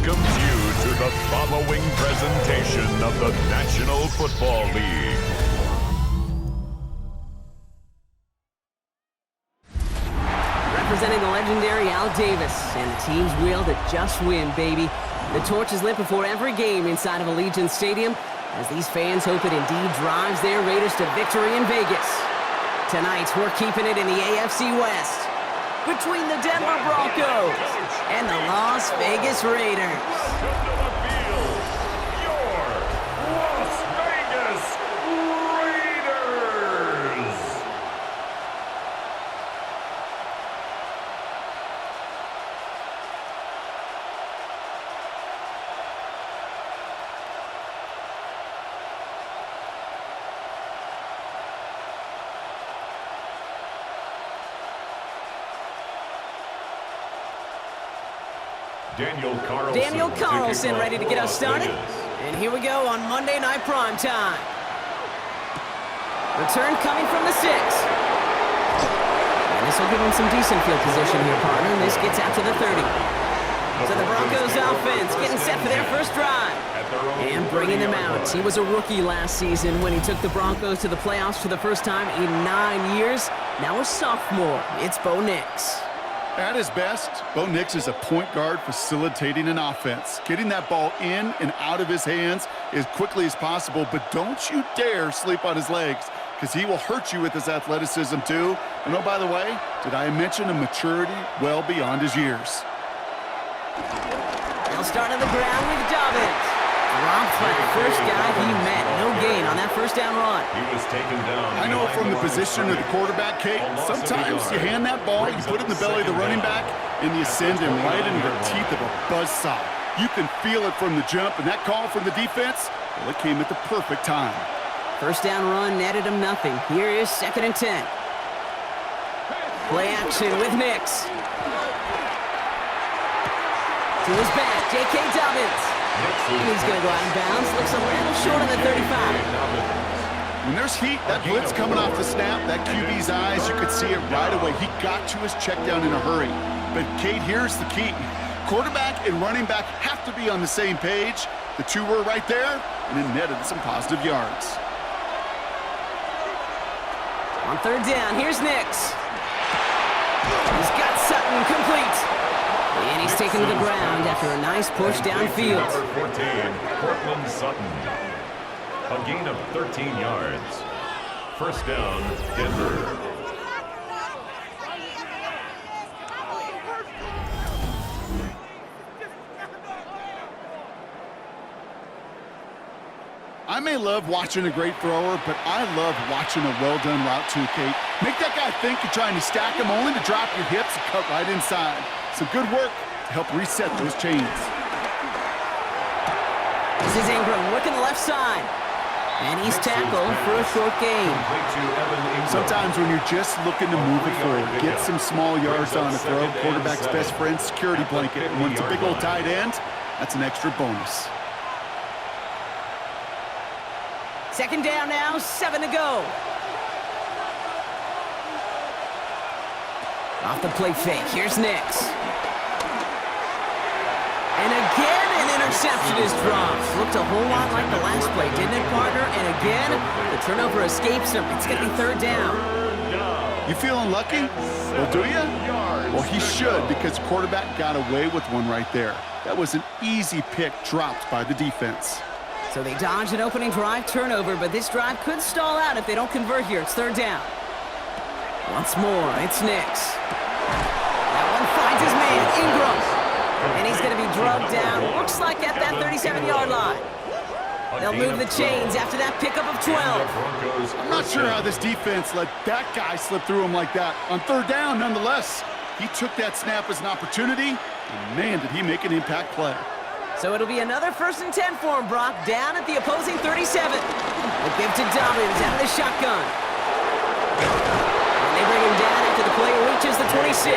welcomes you to the following presentation of the National Football League. Representing the legendary Al Davis and the team's will to just win, baby. The torch is lit before every game inside of Allegiant Stadium as these fans hope it indeed drives their Raiders to victory in Vegas. Tonight, we're keeping it in the AFC West between the Denver Broncos and the Las Vegas Raiders. Daniel Carlson ready to get us started. And here we go on Monday Night Prime Time. Return coming from the 6. And this will give him some decent field position here, partner. And this gets out to the 30. So the Broncos offense getting set for their first drive. And bringing them out. He was a rookie last season when he took the Broncos to the playoffs for the first time in 9 years. Now a sophomore. It's Bo Nix. At his best, Bo Nix is a point guard facilitating an offense, getting that ball in and out of his hands as quickly as possible, but don't you dare sleep on his legs, because he will hurt you with his athleticism too. And oh, by the way, did I mention a maturity well beyond his years? They'll start on the ground with Dobbins. Dropped by the first guy he met. No gain on that first down run. He was taken down. I know from the position of the quarterback, Kate, sometimes you hand that ball, you put it in the belly of the running back, and you send him right into the teeth of a buzzsaw. You can feel it from the jump, and that call from the defense, well, it came at the perfect time. First down run netted him nothing. Here is 2nd and 10. Play action with Nix. To his back, J.K. Dobbins. And he's going to go out of bounds. Looks a little short of the 35. When there's heat, that blitz coming off the snap, that QB's eyes, you could see it right away. He got to his check down in a hurry. But, Kate, here's the key. Quarterback and running back have to be on the same page. The two were right there, and it netted some positive yards. On 3rd down, here's Nix. He's got Sutton complete. And he's taken to the ground after a nice push downfield. Number 14, Cortland Sutton. A gain of 13 yards. First down, Denver. I may love watching a great thrower, but I love watching a well-done route too, Kate. Make that guy think you're trying to stack him, only to drop your hips and cut right inside. Some good work to help reset those chains. This is Ingram working the left side. And he's tackled for a short gain. Sometimes when you're just looking to move it forward, get some small yards on a throw, quarterback's best friend, security blanket. And when it's a big old tight end, that's an extra bonus. 2nd down now, 7 to go. Off the play fake, here's Nix. And again, an interception is dropped. Looked a whole lot like the last play, didn't it, partner? And again, the turnover escapes him. It's going to be 3rd down. You feeling lucky? Well, do you? Well, he should, because the quarterback got away with one right there. That was an easy pick dropped by the defense. So they dodge an opening drive turnover, but this drive could stall out if they don't convert here. It's 3rd down. Once more, it's Nix. That one finds his man, Ingram. And he's going to be drugged down, looks like at that 37-yard line. They'll move the chains after that pickup of 12. I'm not sure how this defense let that guy slip through him like that. On 3rd down, nonetheless, he took that snap as an opportunity, and man, did he make an impact play. So it'll be another 1st and 10 for him, Brock, down at the opposing 37. We'll give to Dobbins out of the shotgun. And they bring him down after the play reaches the 26.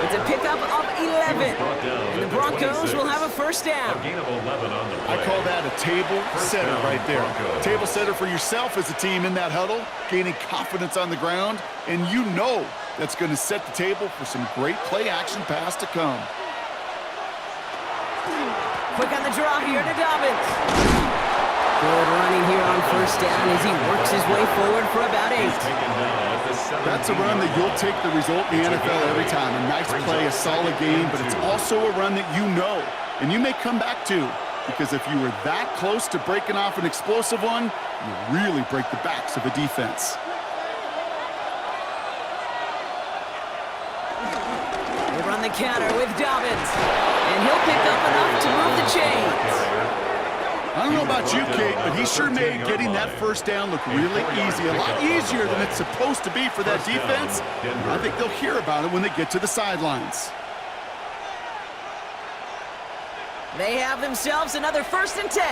It's a pickup of 11. And the Broncos will have a first down. I call that a table setter right there. Table setter for yourself as a team in that huddle, gaining confidence on the ground, and you know that's going to set the table for some great play-action pass to come. Quick on the draw here to Dobbins. Good running here on first down as he works his way forward for about 8. That's a run that you'll take the result in the NFL every time. A nice play, a solid game, but it's also a run that you know and you may come back to, because if you were that close to breaking off an explosive one, you really break the backs of a defense. They run the counter with Dobbins, and he'll pick up enough to move the chains. I don't know about you, Kate, but he sure made getting that first down look really easy. A lot easier than it's supposed to be for that defense. I think they'll hear about it when they get to the sidelines. They have themselves another 1st and 10.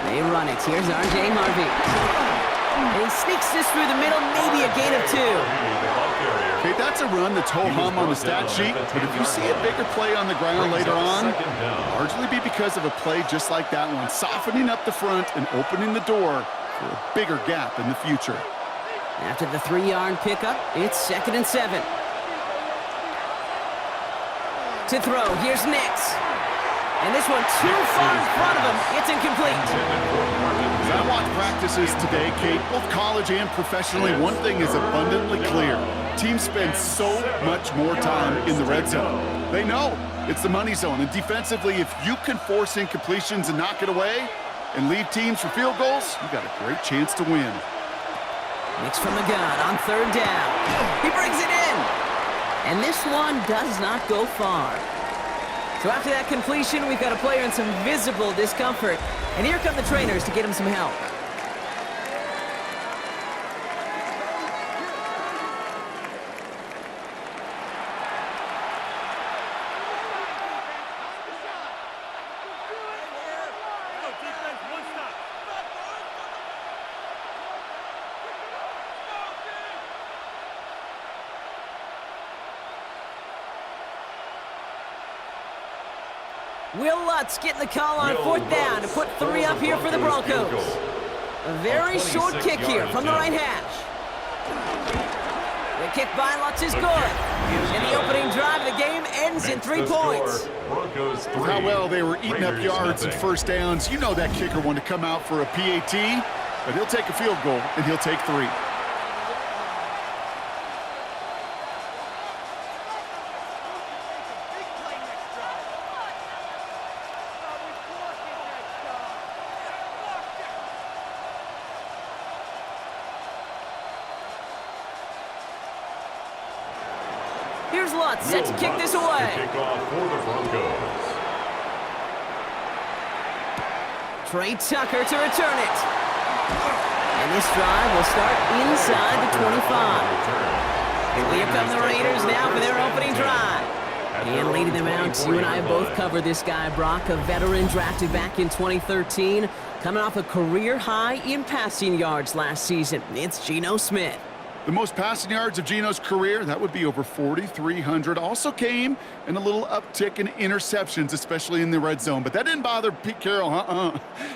They run it. Here's R.J. Harvey. And he sneaks this through the middle, maybe a gain of 2. Okay, that's a run that's ho-hum on the stat sheet, but if you see a bigger play on the ground later on, it'll largely be because of a play just like that one, softening up the front and opening the door for a bigger gap in the future. After the 3-yard pickup, it's 2nd and 7. To throw, here's Nix. And this one too far in front of him. It's incomplete. As I watch practices today, Kate, both college and professionally, one thing is abundantly clear. Teams spend so much more time in the red zone. They know it's the money zone. And defensively, if you can force incompletions and knock it away and leave teams for field goals, you got a great chance to win. Nix from the gun on 3rd down. He brings it in. And this one does not go far. So after that completion, we've got a player in some visible discomfort. And here come the trainers to get him some help. Will Lutz getting the call on 4th down to put 3 up here for the Broncos. A very short kick here from the right hash. The kick by Lutz is good. And the opening drive of the game ends in 3 points. With how well they were eating up yards and first downs, you know that kicker wanted to come out for a PAT, but he'll take a field goal and he'll take 3. Here's Lutz, set to kick this away. Kickoff for the Broncos. Trey Tucker to return it. And this drive will start inside the 25. Here come the Raiders now for their opening drive. And leading them out, you and I both covered this guy, Brock, a veteran drafted back in 2013, coming off a career high in passing yards last season. It's Geno Smith. The most passing yards of Geno's career, that would be over 4,300. Also came in a little uptick in interceptions, especially in the red zone. But that didn't bother Pete Carroll.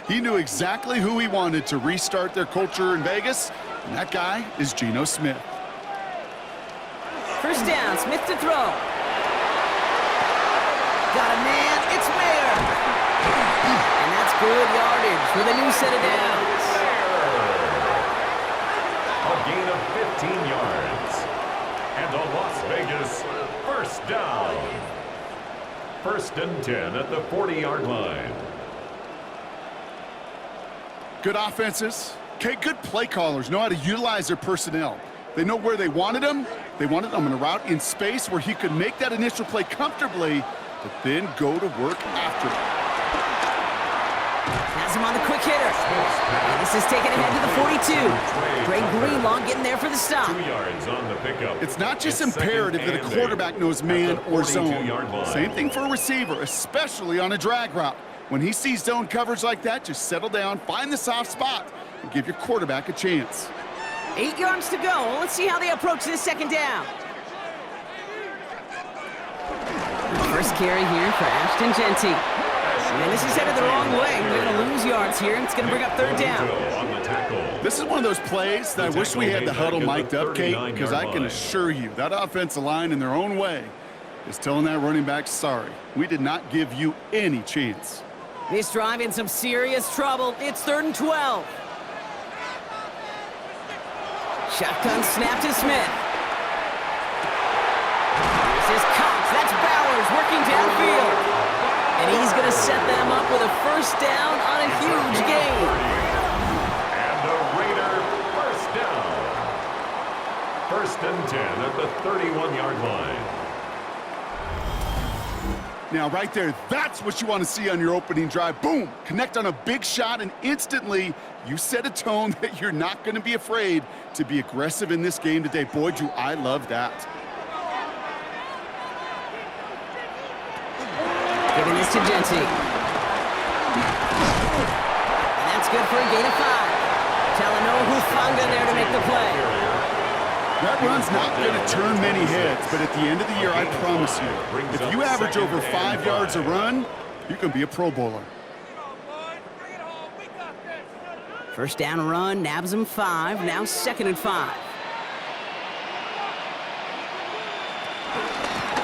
He knew exactly who he wanted to restart their culture in Vegas, and that guy is Geno Smith. First down, Smith to throw. Got a man, it's Mayer. And that's good yardage with a new set of downs. A gain of 15 yards. And a Las Vegas first down. 1st and 10 at the 40-yard line. Good offenses. Okay, good play callers know how to utilize their personnel. They know where they wanted them. They wanted them in a route in space where he could make that initial play comfortably, but then go to work after it. Has him on the quick hitter. And this is taken ahead to the 42. Greg Greenlaw getting there for the stop. 2 yards on the pickup. It's not just imperative that a quarterback knows man or zone. Same thing for a receiver, especially on a drag route. When he sees zone coverage like that, just settle down, find the soft spot, and give your quarterback a chance. 8 yards to go. Let's see how they approach this 2nd down. First carry here for Ashton Genty. And this is headed the wrong way. We're going to lose yards here, and it's going to bring up 3rd down. This is one of those plays that I wish we had the huddle mic'd up, Kate, because I can assure you that offensive line in their own way is telling that running back, sorry, we did not give you any chance. This drive in some serious trouble. It's 3rd and 12. Shotgun snap to Smith. This is Cox. That's Bowers working downfield. And he's going to set them up with a first down on a huge gain. And a Raider first down. 1st and 10 at the 31-yard line. Now, right there, that's what you want to see on your opening drive. Boom! Connect on a big shot, and instantly you set a tone that you're not going to be afraid to be aggressive in this game today. Boy, do I love that. Giving this to Genty. And that's good for a gain of 5. Talanoa Hufanga there to make the play. That run's not going to turn many heads, but at the end of the year, I promise you, if you average over 5 yards a run, you can be a Pro Bowler. First down run, nabs him 5, now 2nd and 5.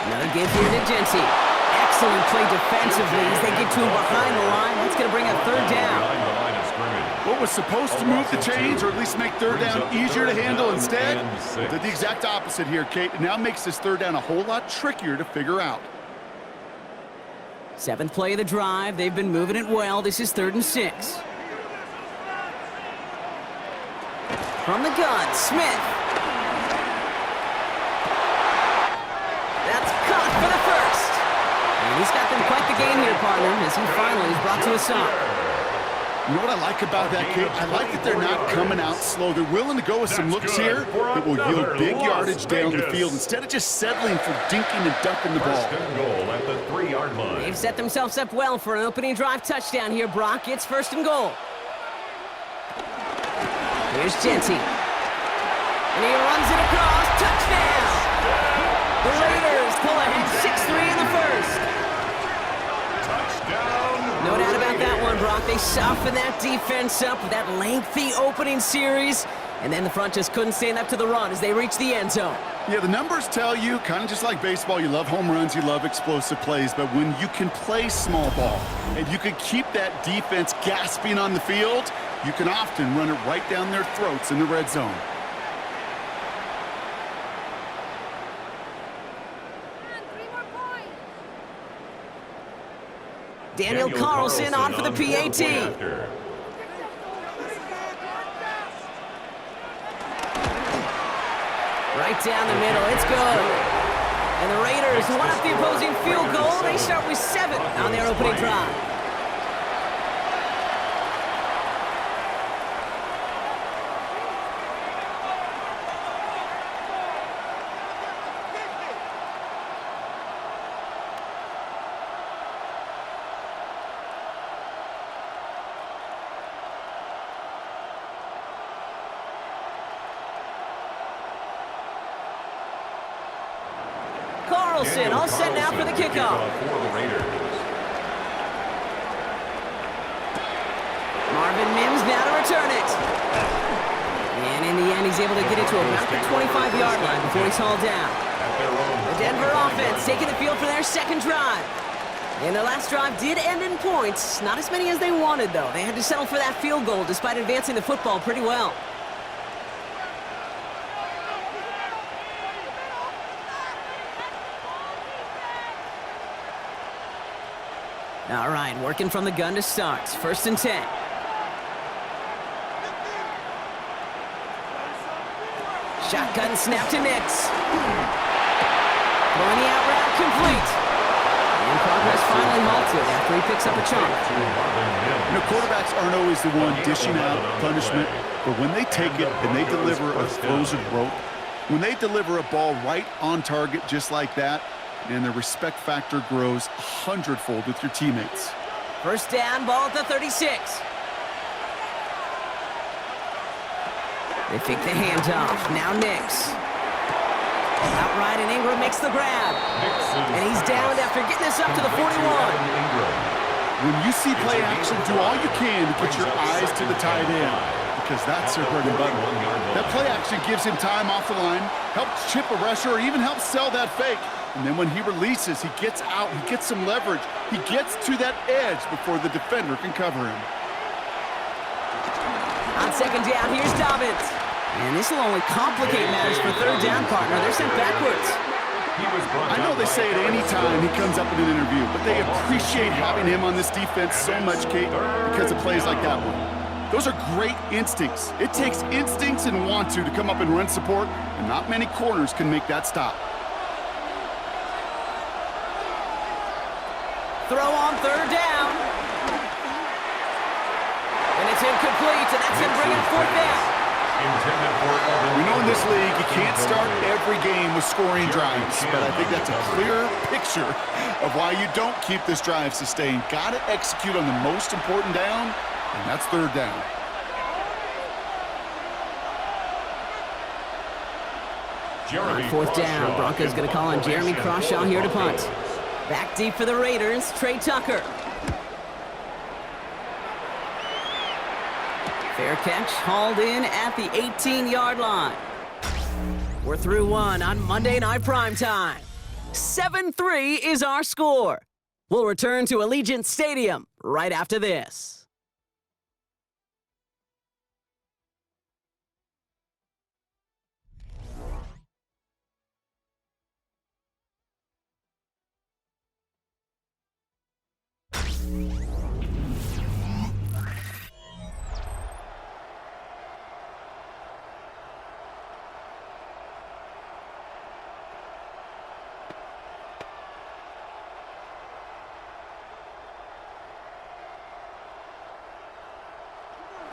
Another give here to Genty. Excellent play defensively as they get to him behind the line. That's going to bring up 3rd down. What was supposed to move the chains, or at least make 3rd down easier to handle instead, did the exact opposite here, Kate. It now makes this 3rd down a whole lot trickier to figure out. 7th play of the drive. They've been moving it well. This is 3rd and 6. From the gun, Smith. That's caught for the first. And he's got them quite the game here, partner, as he finally is brought to a stop. You know what I like about that, Kate? I like that they're not coming out slow. They're willing to go with some looks here that will yield big yardage down the field instead of just settling for dinking and dunking the ball. 1st and goal at the 3-yard line. They've set themselves up well for an opening drive touchdown here, Brock. It's 1st and goal. Here's Genty. And he runs it across. Touchdown! The Raiders pull ahead 6-3 in the first. No doubt about that one, Brock. They softened that defense up with that lengthy opening series, and then the front just couldn't stand up to the run as they reached the end zone. Yeah, the numbers tell you, kind of just like baseball, you love home runs, you love explosive plays, but when you can play small ball and you can keep that defense gasping on the field, you can often run it right down their throats in the red zone. Daniel Carlson on for the PAT. Right down the middle, it's good. And the Raiders want up the opposing field goal. They start with 7 on their opening drive. Carlson all set now for the kickoff. Marvin Mims now to return it. And in the end, he's able to get it to about the 25-yard line before he's hauled down. The Denver offense taking the field for their 2nd drive. And their last drive did end in points. Not as many as they wanted, though. They had to settle for that field goal despite advancing the football pretty well. All right, working from the gun to start. 1st and 10. Shotgun snap to Nix. Throwing the out route complete. And progress finally halted after he picks up a chunk. You know, quarterbacks aren't always the one dishing out punishment, but when they take it and they deliver a frozen rope, when they deliver a ball right on target just like that, and the respect factor grows 100-fold with your teammates. First down, ball at the 36. They fake the handoff. Now Nix. Outright, and Ingram makes the grab. And he's down after getting this up to the 41. When you see play action, do all you can to put your eyes to the tight end, because that's their bread and butter. That play action gives him time off the line, helps chip a rusher, or even helps sell that fake. And then when he releases, he gets out, he gets some leverage. He gets to that edge before the defender can cover him. On second down, here's Dobbins. And this will only complicate matters for third down, partner. They're sent backwards. I know they say it any time he comes up in an interview, but they appreciate having him on this defense so much, Kate, because of plays like that one. Those are great instincts. It takes instincts and want to come up and run support, and not many corners can make that stop. Throw on third down. And it's incomplete, and that's going to bring it fourth down. We know in this league you can't start every game with scoring drives, but I think that's a clear picture of why you don't keep this drive sustained. Got to execute on the most important down, and that's third down. On fourth down, Broncos going to call on Jeremy Crawshaw here to punt. Back deep for the Raiders, Trey Tucker. Fair catch, hauled in at the 18-yard line. We're through one on Monday Night Primetime. 7-3 is our score. We'll return to Allegiant Stadium right after this.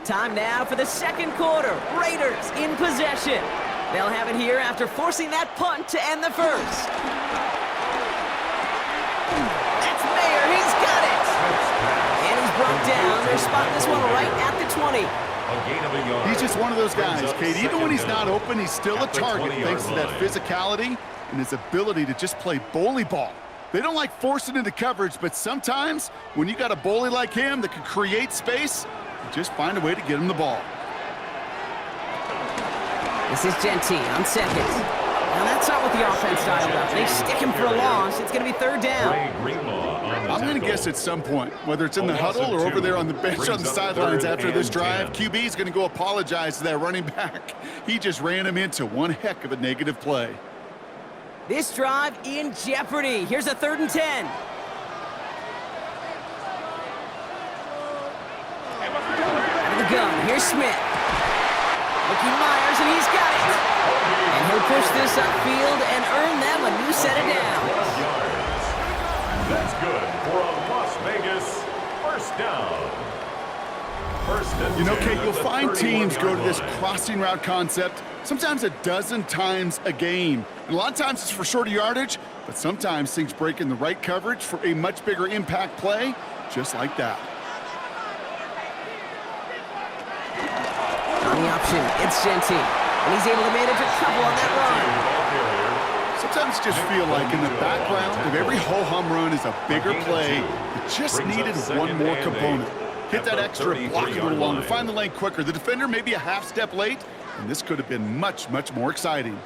Time now for the second quarter. Raiders in possession. They'll have it here after forcing that punt to end the first. That's Mayer. He's got it. And he's brought down. They're spotting this one right at the 20. He's just one of those guys, Kate. Even when he's not open, he's still a target thanks to that physicality and his ability to just play bully ball. They don't like forcing into coverage, but sometimes when you got a bully like him that can create space, just find a way to get him the ball. This is Genty on second. Now that's not what the offense dialed up. They stick him for a loss. It's going to be third down. I'm going to guess at some point, whether it's in the huddle or over there on the bench on the sidelines after this drive, QB is going to go apologize to that running back. He just ran him into one heck of a negative play. This drive in jeopardy. Here's a 3rd and 10. Gun. Here's Smith. Looking Myers, and he's got it. And he'll push this upfield and earn them a new set of downs. That's good for a Las Vegas first down. You know, Kate, you'll find teams go to this crossing route concept sometimes a dozen times a game. And a lot of times it's for shorter yardage, but sometimes things break in the right coverage for a much bigger impact play, just like that. On the option, it's Genty, and he's able to manage a couple on that run. Sometimes you just feel like in the background of every ho-hum run is a bigger play. It just needed one more component. Hit that extra block a little longer, find the lane quicker. The defender may be a half step late, and this could have been much, much more exciting.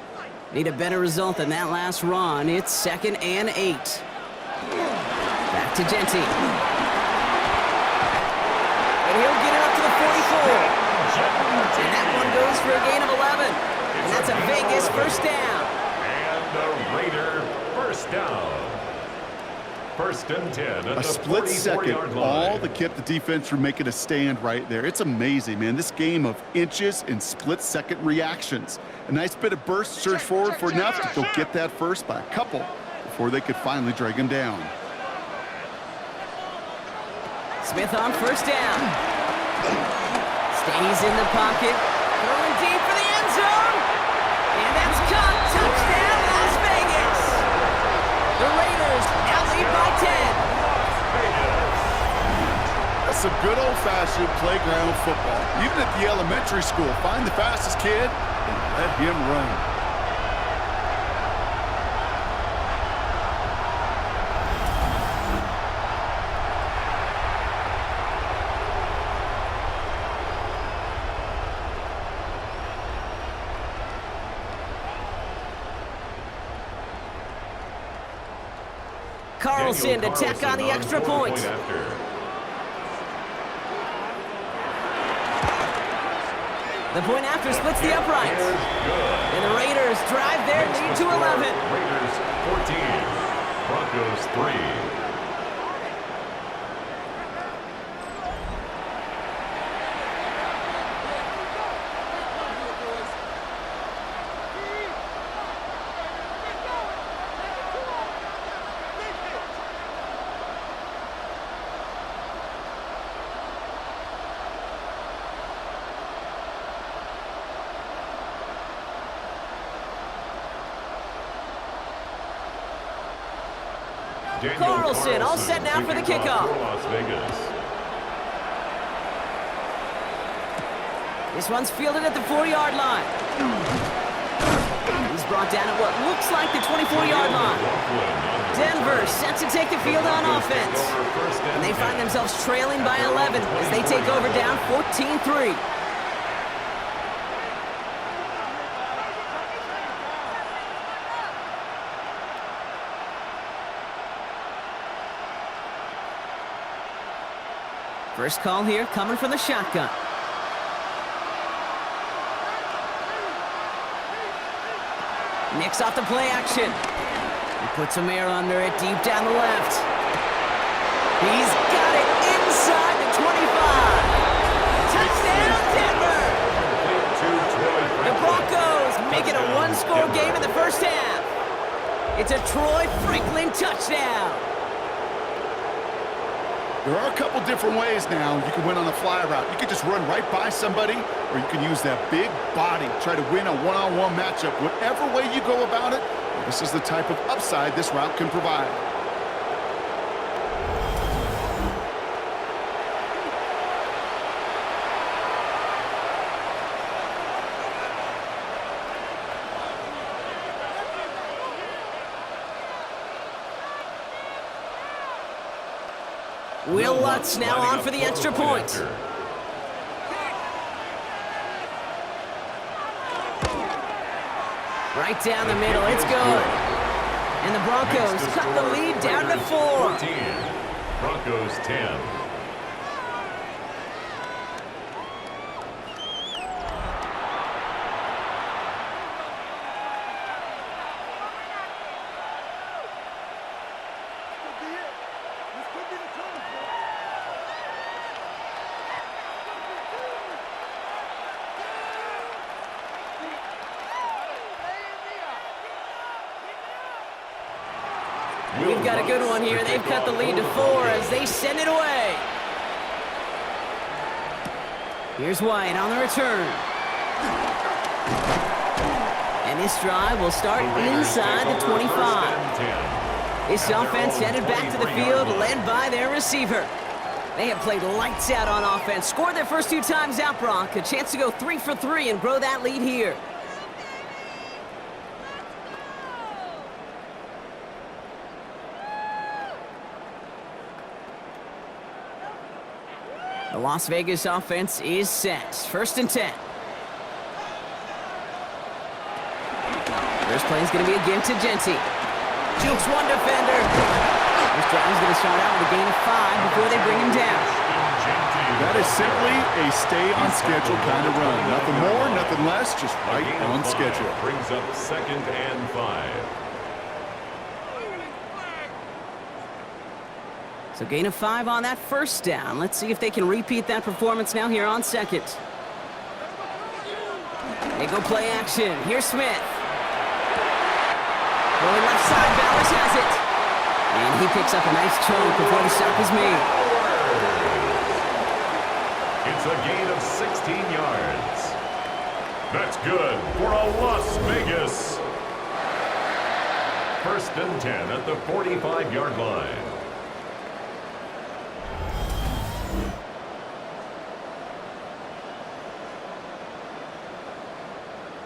Need a better result than that last run. It's 2nd and 8. Back to Genty. And he'll get it up to the 44. And that one goes for a gain of 11. And that's a Vegas first down. And a Raider first down. 1st and 10 at a split second, all that kept the defense from making a stand right there. It's amazing, man. This game of inches and split-second reactions. A nice bit of burst, surge forward for enough to go get that first by a couple before they could finally drag him down. Smith on first down. Stays in the pocket, throwing deep for the end zone, and that's caught. Touchdown, Las Vegas. The Raiders now lead by 10. That's some good old-fashioned playground football. Even at the elementary school, find the fastest kid and let him run. Carlson to tack on the extra point. The point after splits the uprights. And the Raiders drive their lead to 11. Raiders 14, Broncos 3. Carlson all set now for the kickoff. Las Vegas. This one's fielded at the 4-yard line. He's brought down at what looks like the 24-yard line. Denver set to take the field on offense. And they find themselves trailing by 11 as they take over down 14-3. First call here coming from the shotgun. Nicks off the play action. He puts some air under it deep down the left. He's got it inside the 25. Touchdown, Denver! The Broncos make it a one-score game in the first half. It's a Troy Franklin touchdown. There are a couple different ways now you can win on a fly route. You can just run right by somebody, or you can use that big body, try to win a one-on-one matchup. Whatever way you go about it, this is the type of upside this route can provide. Will Lutz now on for the extra point. Right down the middle, it's good. And the Broncos cut the lead down to 4. 14, Broncos 10. We've got a good one here. They've cut the lead to 4 as they send it away. Here's White on the return. And this drive will start inside the 25. This offense headed back to the field, led by their receiver. They have played lights out on offense, scored their first 2 times out, Bronc. A chance to go 3 for 3 and grow that lead here. The Las Vegas offense is set. 1st and 10. First play is going to be again to Genty. Jukes one defender. This drive is going to start out with a gain of 5 before they bring him down. That is simply a stay on schedule kind of run. Nothing more, nothing less, just right on schedule. Brings up 2nd and 5. So gain of 5 on that first down. Let's see if they can repeat that performance now here on 2nd. They go play action. Here's Smith. Going left side, Bowers has it. And he picks up a nice chunk before the stop is made. It's a gain of 16 yards. That's good for a Las Vegas. 1st and 10 at the 45-yard line.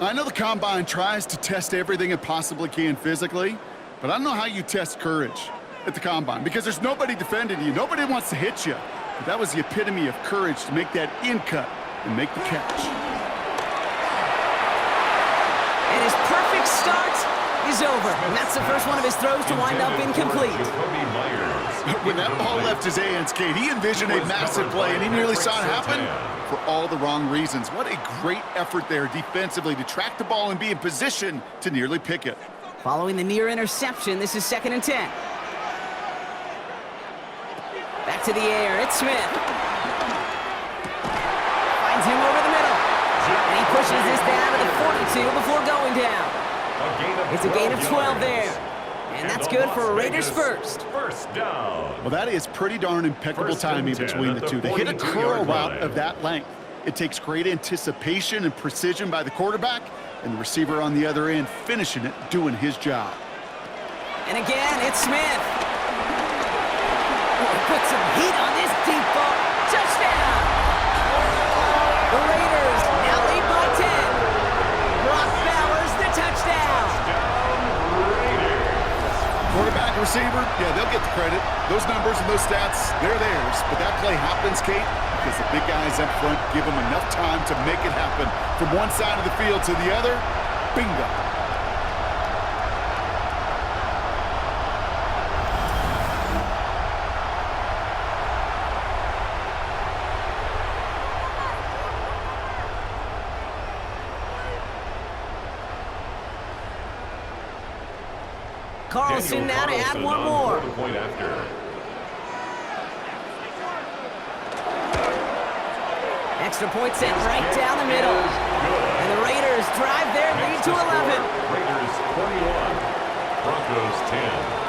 I know the Combine tries to test everything it possibly can physically, but I don't know how you test courage at the Combine because there's nobody defending you. Nobody wants to hit you. But that was the epitome of courage to make that in cut and make the catch. And his perfect start is over. And that's the first one of his throws to wind up incomplete. When that ball left his hands, Kate, he envisioned a massive play, and he nearly saw it happen for all the wrong reasons. What a great effort there defensively to track the ball and be in position to nearly pick it. Following the near interception, this is 2nd and 10. Back to the air, it's Smith. Finds him over the middle. And he pushes this down to the 42 before going down. It's a gain of 12 there. And that's good for a Raiders first. First down. Well, that is pretty darn impeccable timing between the two. To hit a curl route of that length, it takes great anticipation and precision by the quarterback, and the receiver on the other end finishing it, doing his job. And again, it's Smith. Put some heat on this deep ball. Touchdown! The Raiders now lead by 10. Brock Bowers, the touchdown. Quarterback, receiver, yeah, they'll get the credit. Those numbers and those stats, they're theirs. But that play happens, Kate, because the big guys up front give them enough time to make it happen. From one side of the field to the other, bingo. Carlson now to add one more. Point after. Extra point sent right down the middle. And the Raiders drive their lead to 11. Raiders 21, Broncos 10.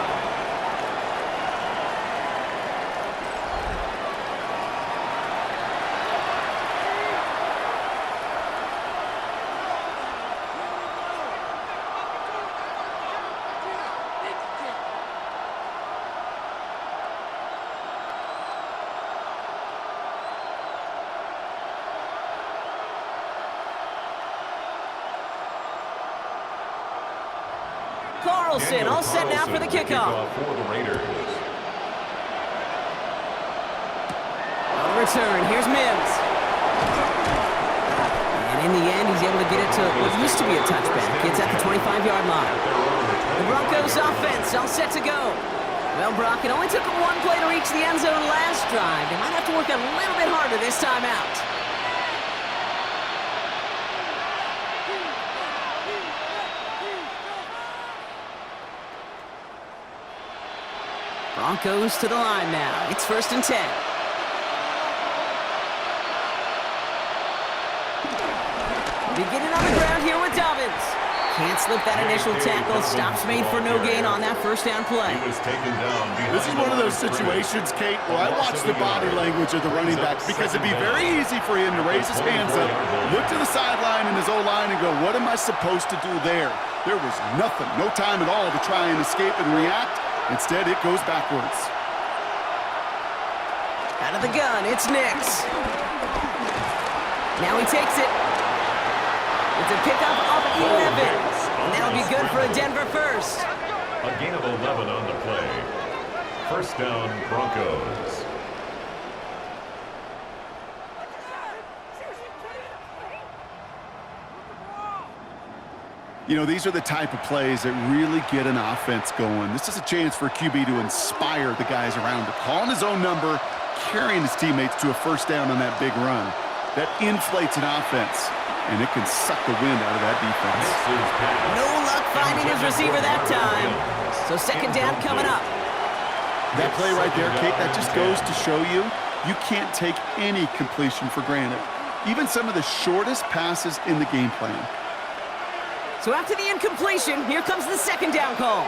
Carlson all set now for the kickoff. For the Raiders. On the return, here's Mims. And in the end, he's able to get it to what used to be a touchback. It's at the 25-yard line. The Broncos offense all set to go. Well, Brock, it only took one play to reach the end zone last drive. They might have to work a little bit harder this time out. Broncos to the line now. It's 1st and 10. Beginning on the ground here with Dobbins. Can't slip that initial tackle. Stops made for no gain on that first down play. This is one of those situations, Kate, where I watch the body language of the running back because it'd be very easy for him to raise his hands up, look to the sideline in his O-line and go, what am I supposed to do there? There was nothing, no time at all to try and escape and react. Instead, it goes backwards. Out of the gun, it's Nix. Now he takes it. It's a pickup of 11. And that'll be good for a Denver first. A gain of 11 on the play. First down, Broncos. You know, these are the type of plays that really get an offense going. This is a chance for a QB to inspire the guys around him. Calling his own number, carrying his teammates to a first down on that big run. That inflates an offense, and it can suck the wind out of that defense. No luck finding his receiver that time. So 2nd down coming up. That play right there, Kate, that just goes to show you, you can't take any completion for granted. Even some of the shortest passes in the game plan. So after the incompletion, here comes the 2nd down call.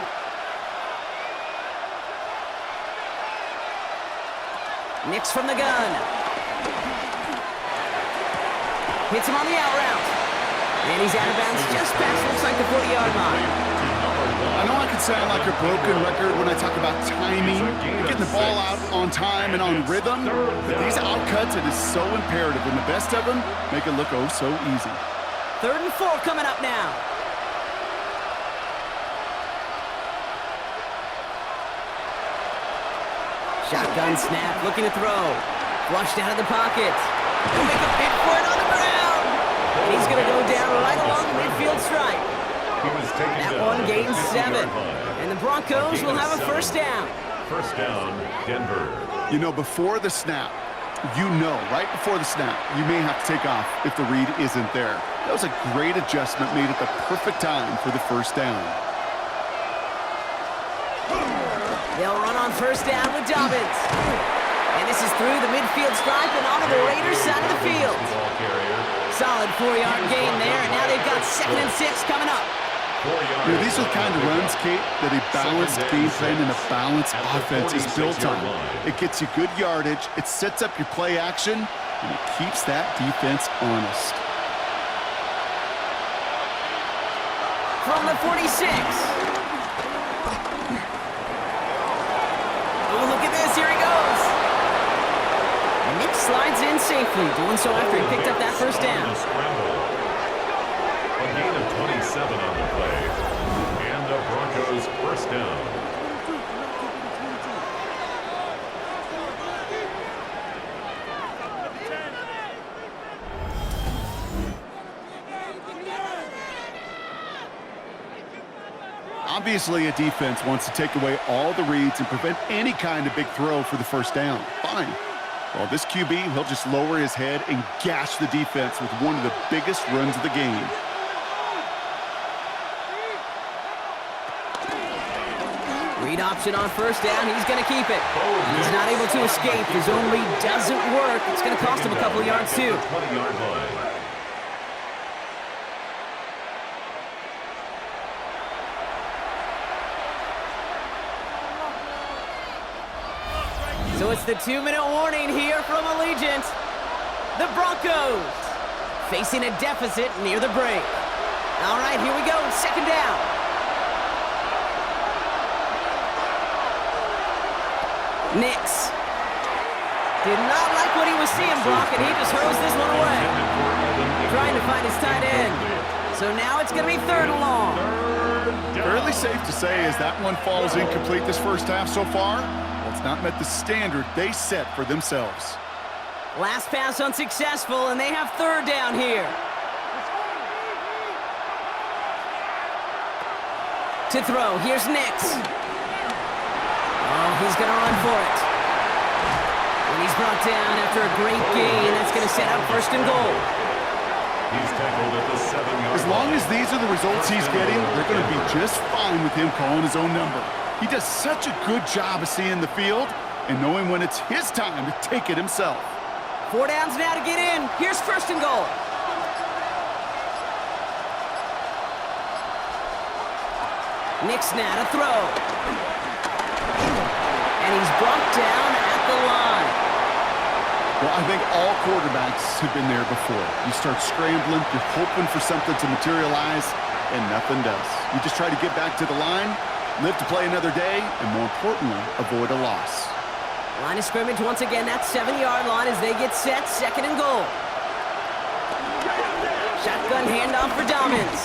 Nix from the gun. Hits him on the out route. And he's out of bounds just past, looks like the 40-yard line. I know I can sound like a broken record when I talk about timing, getting the ball out on time and on rhythm, but these outcuts, it is so imperative, and the best of them make it look oh so easy. 3rd and 4 coming up now. Shotgun snap, looking to throw. Flushed out of the pocket. He'll make a pick for it on the ground. And he's going to go down right along the midfield stripe. He was That one gains 7. And the Broncos will have a first down. First down, Denver. You know, before the snap, right before the snap, you may have to take off if the read isn't there. That was a great adjustment made at the perfect time for the first down. They'll run on first down with Dobbins. And this is through the midfield stripe and onto the Raiders side of the field. Solid 4-yard gain there, and now they've got 2nd and 6 coming up. You know, these are the kind of runs, Kate, that a balanced game plan and a balanced offense is built on. It gets you good yardage, it sets up your play action, and it keeps that defense honest. From the 46. Oh, look at this, here he goes. And Nick slides in safely, doing so after he picked up that first down. A gain of 27 on the play, and the Broncos first down. Obviously, a defense wants to take away all the reads and prevent any kind of big throw for the first down. Fine. Well, this QB, he'll just lower his head and gash the defense with one of the biggest runs of the game. Read option on first down. He's going to keep it. He's not able to escape. His own read doesn't work. It's going to cost him a couple of yards, too. 20-yard line. So it's the 2-minute warning here from Allegiant. The Broncos facing a deficit near the break. All right, here we go. 2nd down. Nix did not like what he was seeing, Brock, and he just hurls this one away. Trying to find his tight end. So now it's going to be 3rd and long. Fairly safe to say as that one falls incomplete this first half so far, well, it's not met the standard they set for themselves. Last pass unsuccessful, and they have 3rd down here. To throw, here's Nix. Oh, he's going to run for it. And he's brought down after a great gain. That's going to set up 1st and goal. He's tackled at the 7-yard line. As long as these are the results he's getting, they're going to be just fine with him calling his own number. He does such a good job of seeing the field and knowing when it's his time to take it himself. 4 downs now to get in. Here's 1st and goal. Nix now to throw. And he's brought down at the line. Well, I think all quarterbacks have been there before. You start scrambling, you're hoping for something to materialize, and nothing does. You just try to get back to the line, live to play another day, and more importantly, avoid a loss. Line of scrimmage once again, that 7-yard line as they get set, 2nd and goal. Shotgun handoff for Dobbins.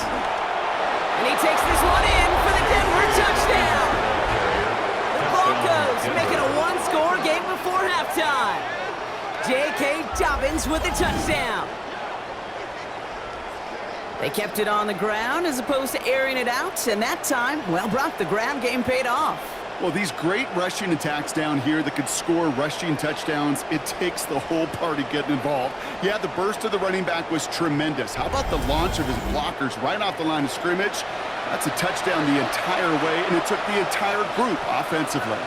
And he takes this one in for the Denver touchdown. The Broncos making a 1-score game before halftime. J.K. Dobbins with the touchdown. They kept it on the ground as opposed to airing it out, and that time, well, Brock, the ground game paid off. Well, these great rushing attacks down here that could score rushing touchdowns, it takes the whole party getting involved. Yeah, the burst of the running back was tremendous. How about the launch of his blockers right off the line of scrimmage? That's a touchdown the entire way, and it took the entire group offensively.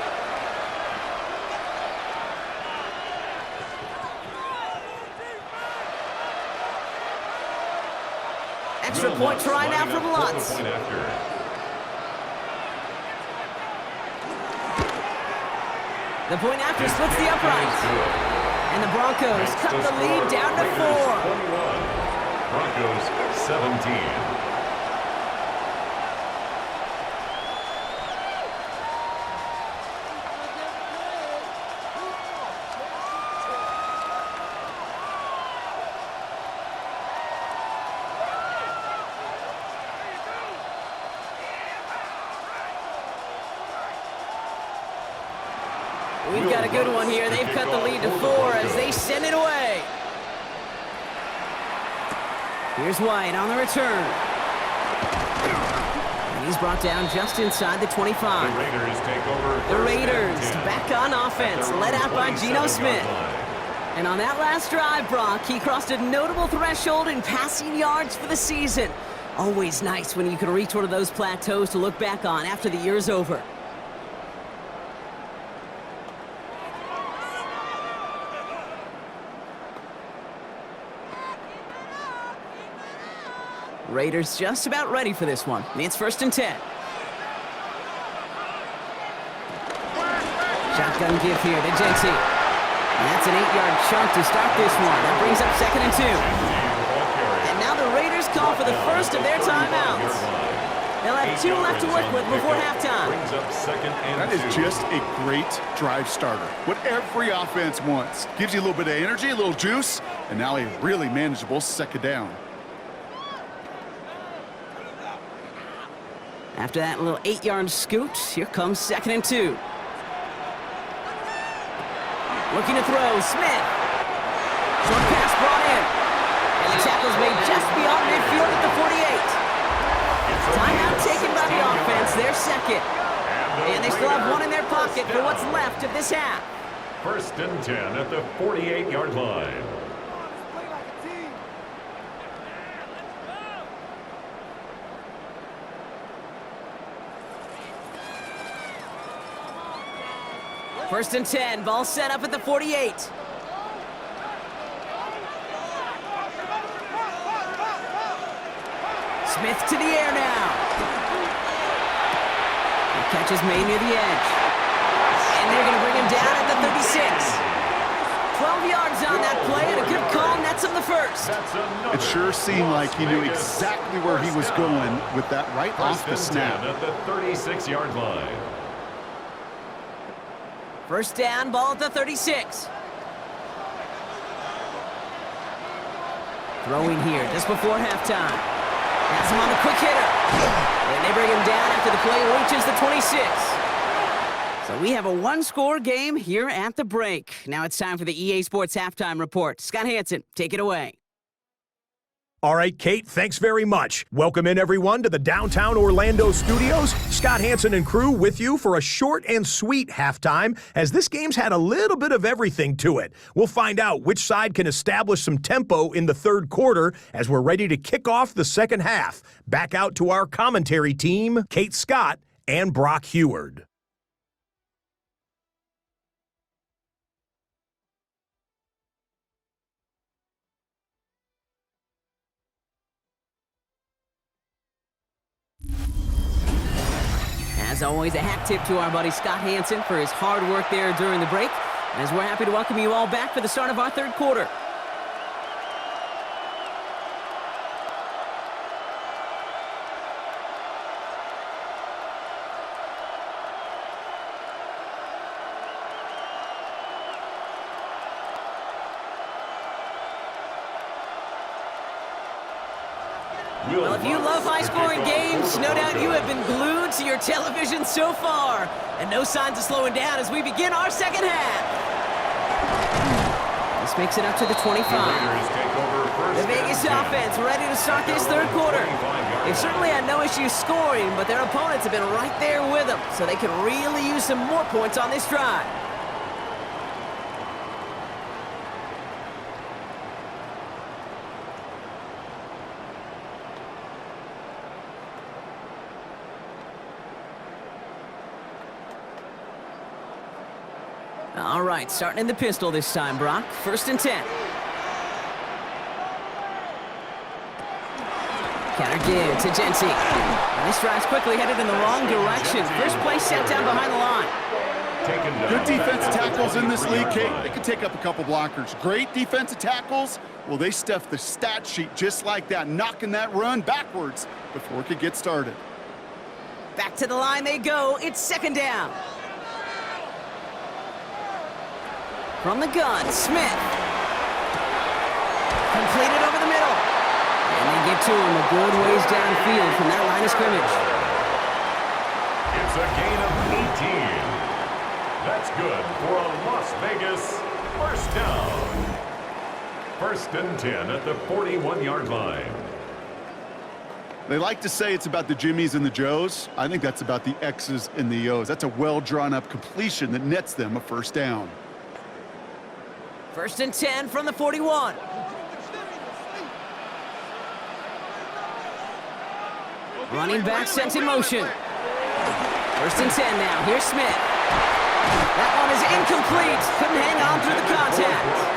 Extra point try now from Lutz. The point after splits the uprights. And the Broncos cut the lead down to 4. Broncos 17. We've got a good one here. They've cut the lead to 4 as they send it away. Here's White on the return. He's brought down just inside the 25. The Raiders take over. The Raiders back on offense, led out by Geno Smith. And on that last drive, Brock, he crossed a notable threshold in passing yards for the season. Always nice when you can reach one of those plateaus to look back on after the year's over. Raiders just about ready for this one. It's 1st and 10. Shotgun give here to Jency. That's an 8-yard chunk to start this one. That brings up 2nd and 2. And now the Raiders call for the first of their timeouts. They'll have 2 left to work with before halftime. That is just a great drive starter. What every offense wants. Gives you a little bit of energy, a little juice, and now a really manageable 2nd down. After that little 8-yard scoot, here comes 2nd and 2. Looking to throw, Smith. Short pass brought in. And the tackle's made just beyond midfield at the 48. Timeout taken by the offense, their 2nd. And they still have 1 in their pocket for what's left of this half. 1st and 10 at the 48-yard line. First and 10, ball set up at the 48. Smith to the air now. The catch is made near the edge. And they're going to bring him down at the 36. 12 yards on that play, and a good call nets him the first. It sure seemed like he knew exactly where he was going with that right off the snap. At the 36-yard line. First down, ball at the 36. Throwing here just before halftime. That's him on the quick hitter. And they bring him down after the play reaches the 26. So we have a 1-score game here at the break. Now it's time for the EA Sports Halftime Report. Scott Hansen, take it away. All right, Kate, thanks very much. Welcome in, everyone, to the downtown Orlando studios. Scott Hansen and crew with you for a short and sweet halftime, as this game's had a little bit of everything to it. We'll find out which side can establish some tempo in the 3rd quarter as we're ready to kick off the 2nd half. Back out to our commentary team, Kate Scott and Brock Heward. As always, a hat tip to our buddy Scott Hansen for his hard work there during the break, as we're happy to welcome you all back for the start of our 3rd quarter. Well, if you love high-scoring games, no doubt you have been glued to your television so far. And no signs of slowing down as we begin our 2nd half. This makes it up to the 25. The Vegas offense ready to start this 3rd quarter. They've certainly had no issues scoring, but their opponents have been right there with them, so they can really use some more points on this drive. All right, starting in the pistol this time, Brock. 1st and 10. Counter give to Jency. This drive's quickly headed in the wrong direction. First play set down behind the line. Good defensive tackles in this league, Kate. They can take up a couple blockers. Great defensive tackles. Well, they stuffed the stat sheet just like that, knocking that run backwards before it could get started. Back to the line they go. It's 2nd down. From the gun, Smith. Completed over the middle. And they get to him a good ways downfield from that line of scrimmage. It's a gain of 18. That's good for a Las Vegas 1st down. 1st and 10 at the 41-yard line. They like to say it's about the Jimmies and the Joes. I think that's about the X's and the O's. That's a well-drawn-up completion that nets them a first down. 1st and 10 from the 41. Running back sent in motion. 1st and 10 now. Here's Smith. That one is incomplete. Couldn't hang on through the contact.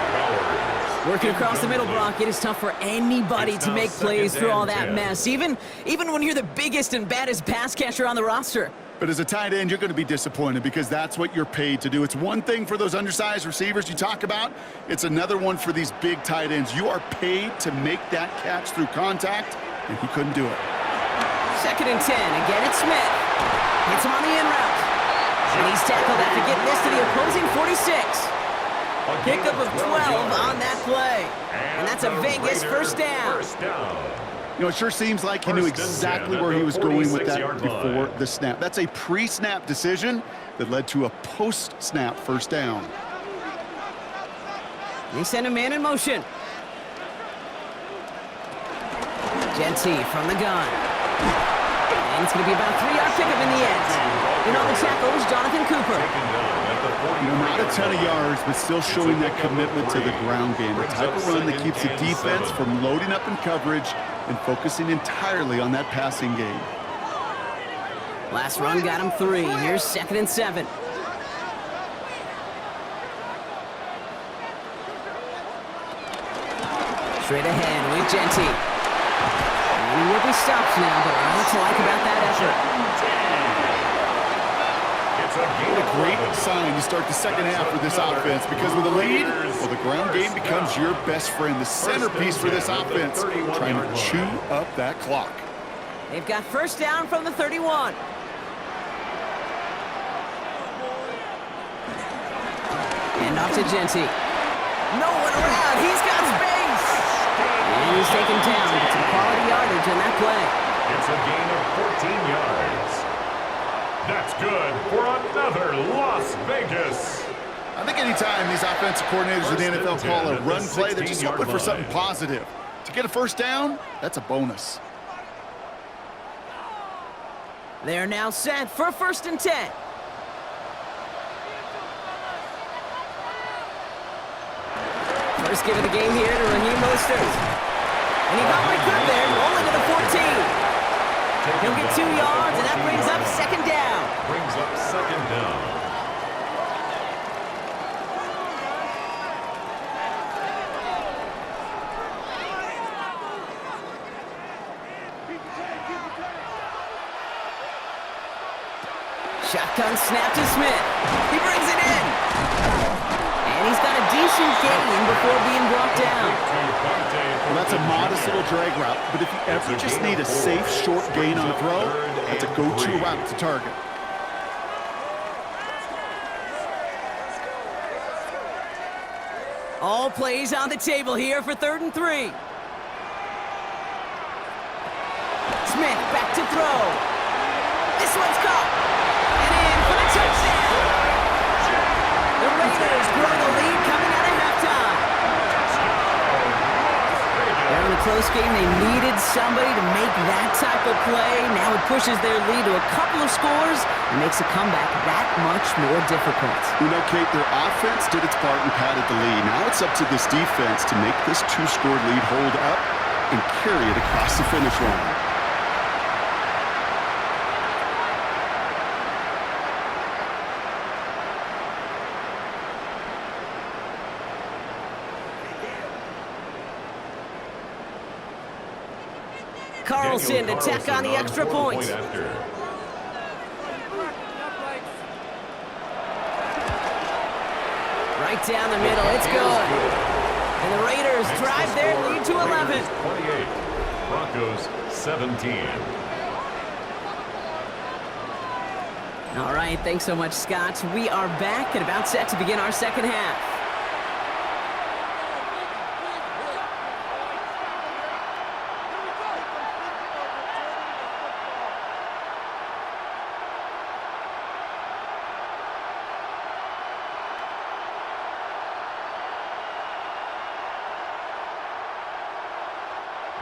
Working across the middle, Brock, it is tough for anybody to make plays through all that mess, even when you're the biggest and baddest pass catcher on the roster. But as a tight end, you're going to be disappointed because that's what you're paid to do. It's one thing for those undersized receivers you talk about. It's another one for these big tight ends. You are paid to make that catch through contact, and he couldn't do it. 2nd and 10. Again, it's Smith. Hits him on the in route. And he's tackled after getting this to the opposing 46. Pickup of 12 on that play. And that's a Vegas first down. You know, it sure seems like he knew exactly where he was going with that before the snap. That's a pre-snap decision that led to a post-snap first down. They send a man in motion. Genty from the gun. And it's going to be about a 3-yard pickup in the end. And on the tackle is Jonathan Cooper. You know, not a ton of yards, but still showing that commitment to the ground game. The type of run that keeps the defense from loading up in coverage and focusing entirely on that passing game. Last run got him 3. Here's 2nd and 7. Straight ahead with Genty. And he will be stopped now, but what to like about that effort? What a great sign to start the second half with this offense, because with a lead, well, the ground game becomes your best friend, the centerpiece for this offense, trying to chew up that clock. They've got first down from the 31. And off to Genty. No one around. He's got space. And he's taken down. It's some quality yardage on that play. It's a gain of 14 yards. That's good for another Las Vegas. I think anytime these offensive coordinators in the NFL call a run play, they're just hoping for something positive. To get a first down, that's a bonus. They're now set for 1st and 10. First give of the game here to Raheem Mostert. And he got right good there, rolling to the 14. He'll get 2 yards, and that brings up 2nd down. Brings up 2nd down. Shotgun snap to Smith. He brings it in. And he's got a decent gain before being brought down. Well, that's a modest little drag route, but if you ever just need a safe, short gain on a throw, that's a go-to route to target. All plays on the table here for 3rd and 3. Smith back to throw. This one's caught. And in for the touchdown. The Raiders grow the lead coming out of halftime. They're in a close game. They needed somebody to make that type of play. Now it pushes their lead to a couple of scores and makes a comeback that much more difficult. You know, Kate, their offense did its part and padded the lead. Now it's up to this defense to make this 2-score lead hold up and carry it across the finish line. Carlson to tack on the extra point. Right down the middle, it's good. And the Raiders drive their lead to 11. 28, Broncos 17. All right, thanks so much, Scott. We are back and about set to begin our second half.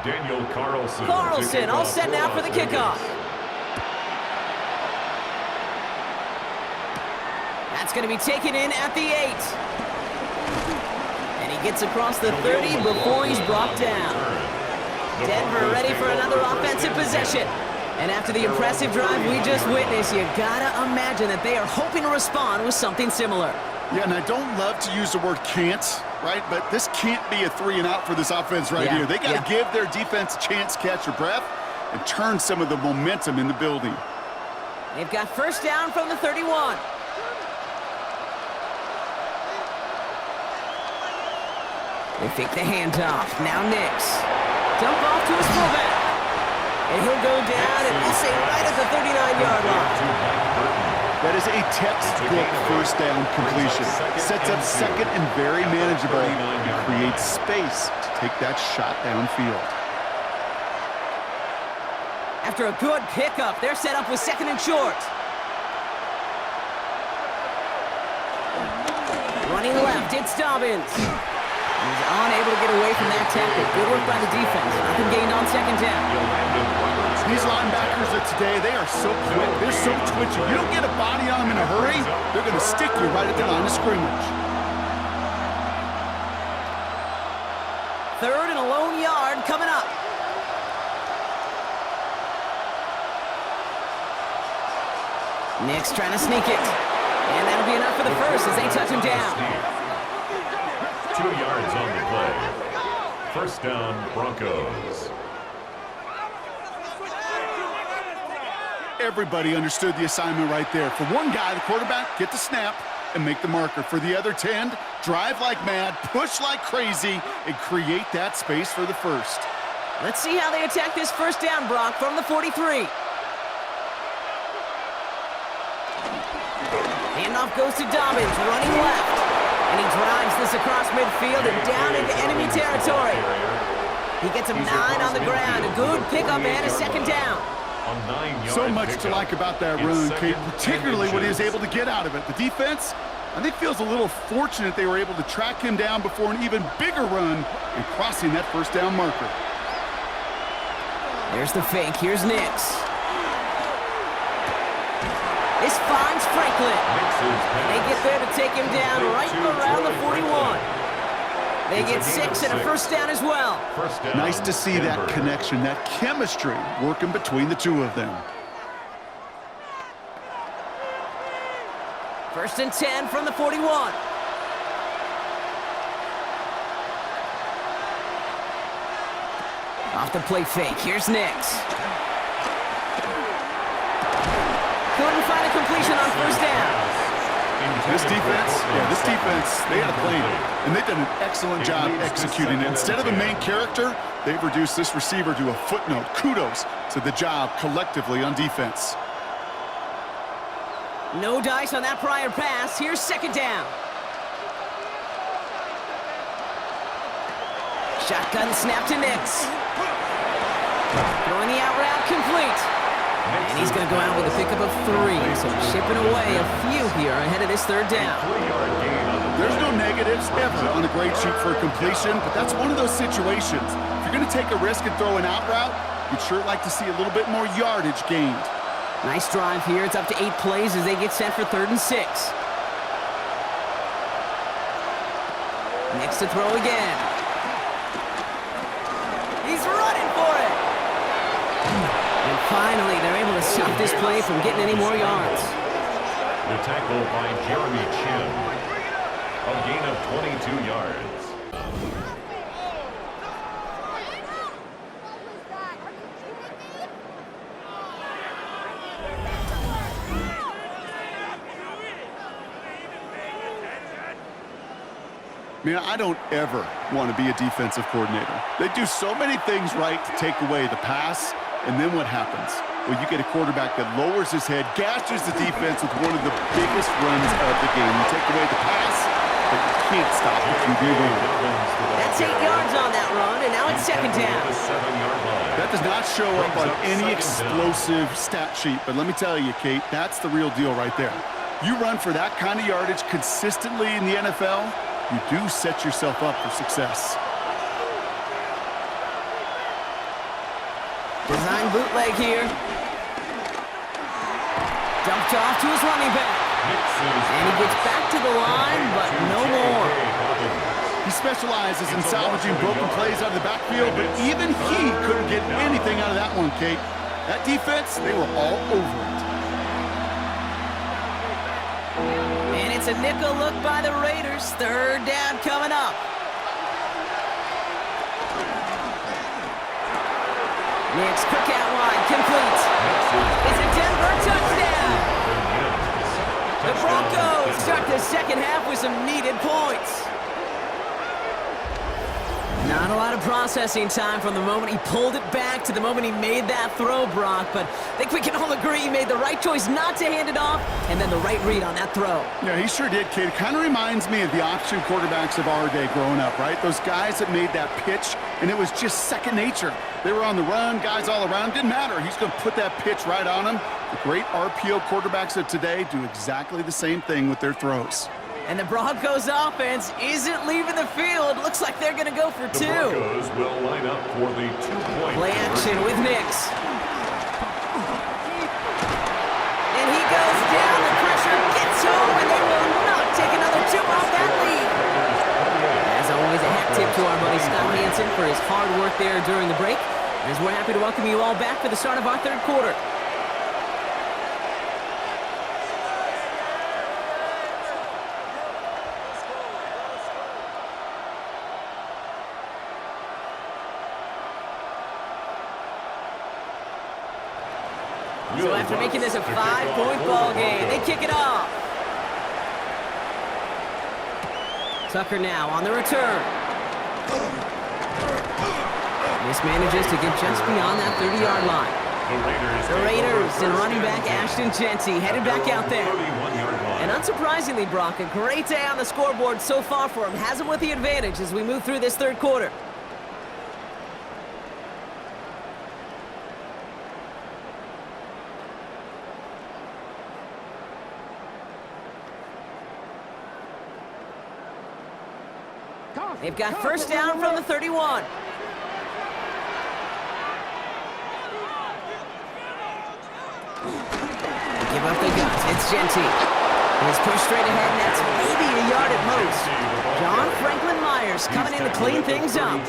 Daniel Carlson. Carlson all set now for the kickoff. That's going to be taken in at the 8. And he gets across the 30 before he's brought down. Denver ready for another offensive possession. And after the impressive drive we just witnessed, you gotta imagine that they are hoping to respond with something similar. Yeah, and I don't love to use the word can't, right? But this can't be a 3 and out for this offense right here. They got to give their defense a chance to catch their breath and turn some of the momentum in the building. They've got first down from the 31. They fake the handoff. Now Nix. Dump off to his fullback. And he'll go down and we'll say right at the 39-yard line. That is a textbook first down completion. Sets up second and very manageable and creates space to take that shot downfield. After a good pickup, they're set up with second and short. Running left, it's Dobbins. He's unable to get away from that tackle. Good work by the defense. Nothing gained on second down. These linebackers of today, they are so quick. They're so twitchy. You don't get a body on them in a hurry, they're going to stick you right at the line of scrimmage. Third and a lone yard coming up. Nix trying to sneak it. And that'll be enough for the first as they touch him down. 2 yards on the play. First down, Broncos. Everybody understood the assignment right there. For one guy, the quarterback, get the snap and make the marker. For the other 10, drive like mad, push like crazy, and create that space for the first. Let's see how they attack this first down, Brock, from the 43. Handoff goes to Dobbins, running left. And he drives this across midfield and down into enemy territory. He gets him 9 on the ground. A good pickup and a second down. So much to like about that run, Kate, particularly what he was able to get out of it. The defense, I think, feels a little fortunate they were able to track him down before an even bigger run and crossing that first down marker. There's the fake. Here's Nix. This finds Franklin. They get there to take him down right around the 41. They get 6 and a first down as well. Nice to see that connection, that chemistry working between the two of them. First and 10 from the 41. Off the play fake. Here's Nix. Couldn't find a completion on first down. This defense, they had a plan, and they've done an excellent job executing it. Instead of the main character, they've reduced this receiver to a footnote. Kudos to the job collectively on defense. No dice on that prior pass. Here's second down. Shotgun snap to Nix. Throwing the out route complete. And he's going to go out with a pickup of 3, so chipping away a few here ahead of this third down. There's no negatives ever on a grade sheet for a completion, but that's one of those situations. If you're going to take a risk and throw an out route, you'd sure like to see a little bit more yardage gained. Nice drive here. It's up to 8 plays as they get set for 3rd and 6. Nix to throw again. He's running for it. And finally, they're able to stop this play from getting any more yards. The tackle by Jeremy Chin. A gain of 22 yards. Man, I don't ever want to be a defensive coordinator. They do so many things right to take away the pass, and then what happens? Well, you get a quarterback that lowers his head, gashes the defense with one of the biggest runs of the game. You take away the pass, but you can't stop the QB run. That's 8 yards on that run, and now it's second down. That does not show up on any explosive stat sheet, but let me tell you, Kate, that's the real deal right there. You run for that kind of yardage consistently in the NFL, you do set yourself up for success. Behind bootleg here. Dumped off to his running back. And he gets back to the line, but no more. He specializes in salvaging broken plays out of the backfield, but even he couldn't get anything out of that one, Kate. That defense, they were all over it. And it's a nickel look by the Raiders. Third down coming up. Nix, quick out wide, complete. It's a Denver touchdown. The Broncos start the second half with some needed points. Not a lot of processing time from the moment he pulled it back to the moment he made that throw, Brock. But I think we can all agree he made the right choice not to hand it off, and then the right read on that throw. Yeah, he sure did, Kate. It kind of reminds me of the option quarterbacks of our day growing up, right? Those guys that made that pitch, and it was just second nature. They were on the run, guys all around. Didn't matter. He's going to put that pitch right on him. The great RPO quarterbacks of today do exactly the same thing with their throws. And the Broncos offense isn't leaving the field. Looks like they're going to go for two. The Broncos will line up for the 2-point. Play action with Nix. And he goes down. The pressure gets home, and they will not take another two off that lead. As always, a hat tip to our buddy Scott Hansen for his hard work there during the break. As we're happy to welcome you all back for the start of our third quarter. So after making this a 5-point ball game, they kick it off. Tucker now on the return. Mismanages to get just beyond that 30-yard line. The Raiders and running back Ashton Genty headed back out there. And unsurprisingly, Brock, a great day on the scoreboard so far for him. Has him with the advantage as we move through this third quarter. They've got first down from the 31. Give up the guts. It's Genty. He's pushed straight ahead, and that's maybe a yard at most. John Franklin Myers coming in to clean things up.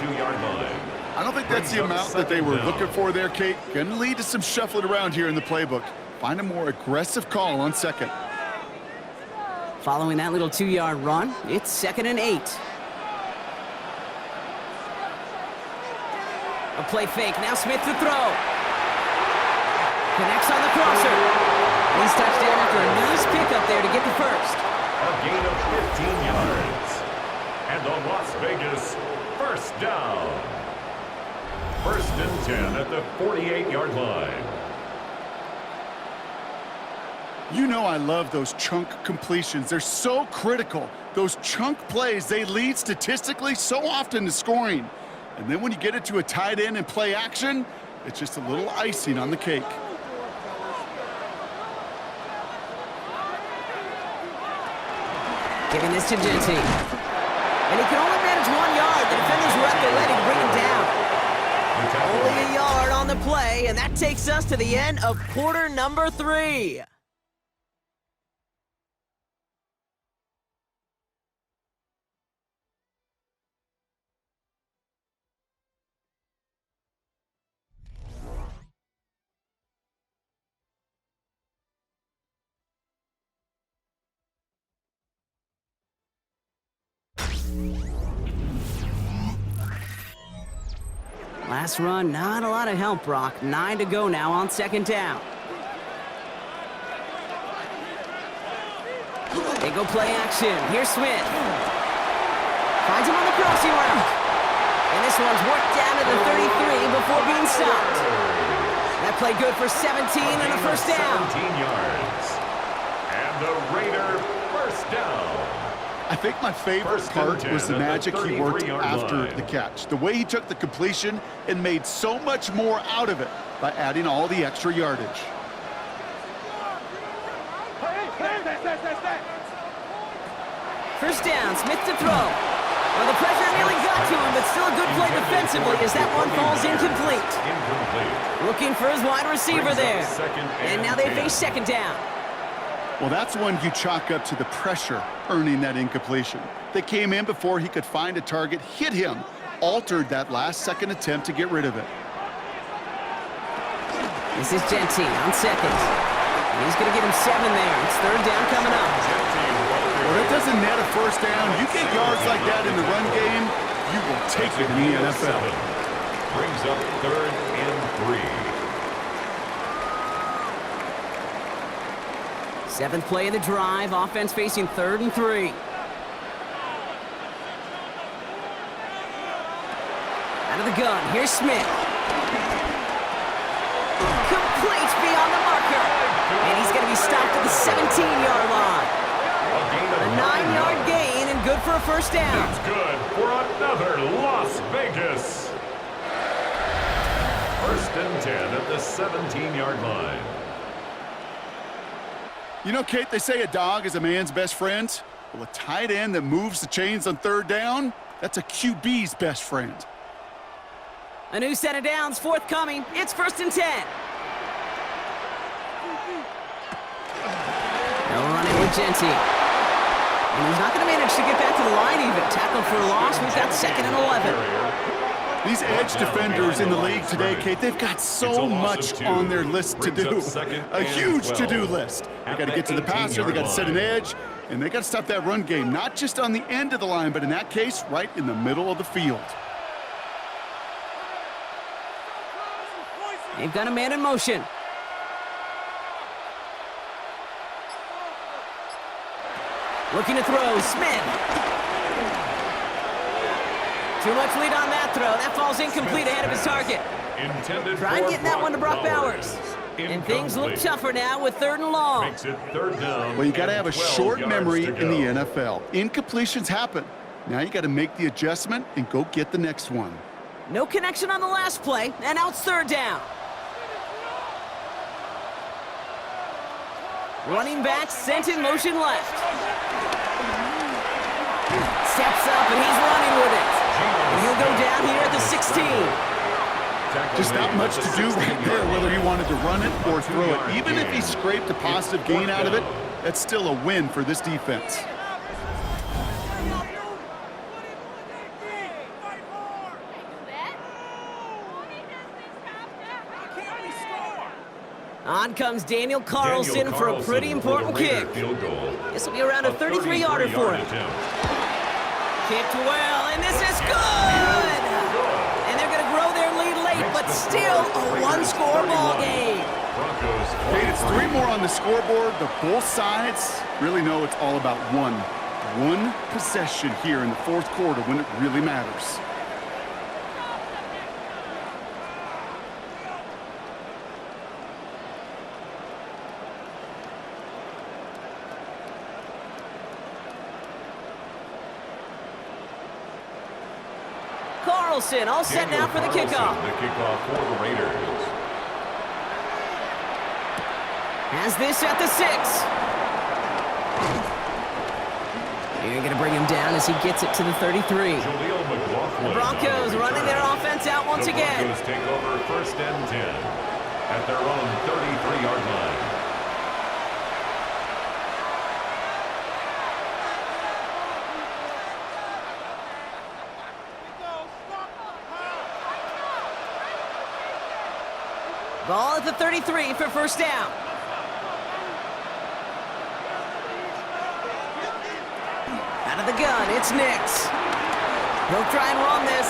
I don't think that's the amount that they were looking for there, Kate. Going to lead to some shuffling around here in the playbook. Find a more aggressive call on second. Following that little 2-yard run, it's 2nd and 8. A play fake. Now Smith to throw. Connects on the crosser. He's touchdown after a nice pickup there to get the first. A gain of 15 yards. And the Las Vegas first down. 1st and 10 at the 48-yard line. You know I love those chunk completions. They're so critical. Those chunk plays, they lead statistically so often to scoring. And then when you get it to a tight end and play action, it's just a little icing on the cake. Giving this to Genty. And he can only manage 1 yard. The defenders were at the ready to bring him down. Only a yard on the play, and that takes us to the end of quarter number 3. Last run, not a lot of help, Brock. 9 to go now on 2nd down. They go play action. Here's Smith. Finds him on the crossing route. And this one's worked down to the 33 before being stopped. That play good for 17 and a first down. 17 yards. And the Raider first down. I think my favorite part was the magic he worked after the catch. The way he took the completion and made so much more out of it by adding all the extra yardage. First down, Smith to throw. Well, the pressure nearly got to him, but still a good play defensively as that one falls incomplete. Looking for his wide receiver there. And now they face second down. Well, that's one you chalk up to the pressure earning that incompletion. They came in before he could find a target, hit him, altered that last-second attempt to get rid of it. This is Genty on second. And he's going to get him 7 there. It's third down coming up. Well, that doesn't net a first down. You get yards like that in the run game, you will take it in the NFL. Brings up 3rd and 3. Seventh play of the drive. Offense facing 3rd and 3. Out of the gun. Here's Smith. Complete beyond the marker. And he's going to be stopped at the 17-yard line. A 9-yard gain and good for a first down. That's good for another Las Vegas. 1st and 10 at the 17-yard line. You know, Kate, they say a dog is a man's best friend. Well, a tight end that moves the chains on 3rd down, that's a QB's best friend. A new set of downs forthcoming. It's 1st and 10. No running with Genty. And he's not going to manage to get back to the line even. Tackle for a loss. We've got 2nd and 11. These edge defenders in the league today, Kate, they've got so much on their list to do. A huge to-do list. They got to get to the passer, they got to set an edge, and they got to stop that run game, not just on the end of the line, but in that case, right in the middle of the field. They've got a man in motion. Looking to throw, Smith. Too much lead on that throw. That falls incomplete ahead of his target. Trying getting that one to Brock Bowers. And things look tougher now with 3rd and long. Makes it 3rd down. Well, you got to have a short memory in the NFL. Incompletions happen. Now you got to make the adjustment and go get the next one. No connection on the last play, and now it's 3rd down. Running back sent in motion left. Steps up, and he's running with it. And he'll go down here at the 16. Just not much to do right there, whether he wanted to run it or throw it. Even if he scraped a positive gain out of it, that's still a win for this defense. On comes Daniel Carlson for a pretty important kick. This will be around a 33-yarder for him. Kicked well, and this is good! And they're going to grow their lead late, but still a one-score ball game. Hey, it's 3 more on the scoreboard, but both sides really know it's all about one possession here in the 4th quarter when it really matters. Carlson all set now for the kickoff. The kickoff for the Raiders. Has this at the 6. You're going to bring him down as he gets it to the 33. The Broncos running their offense out once again. The Broncos take over 1st and 10 at their own 33-yard line. Ball at the 33 for 1st down. Out of the gun, it's Nix. He'll try and run this.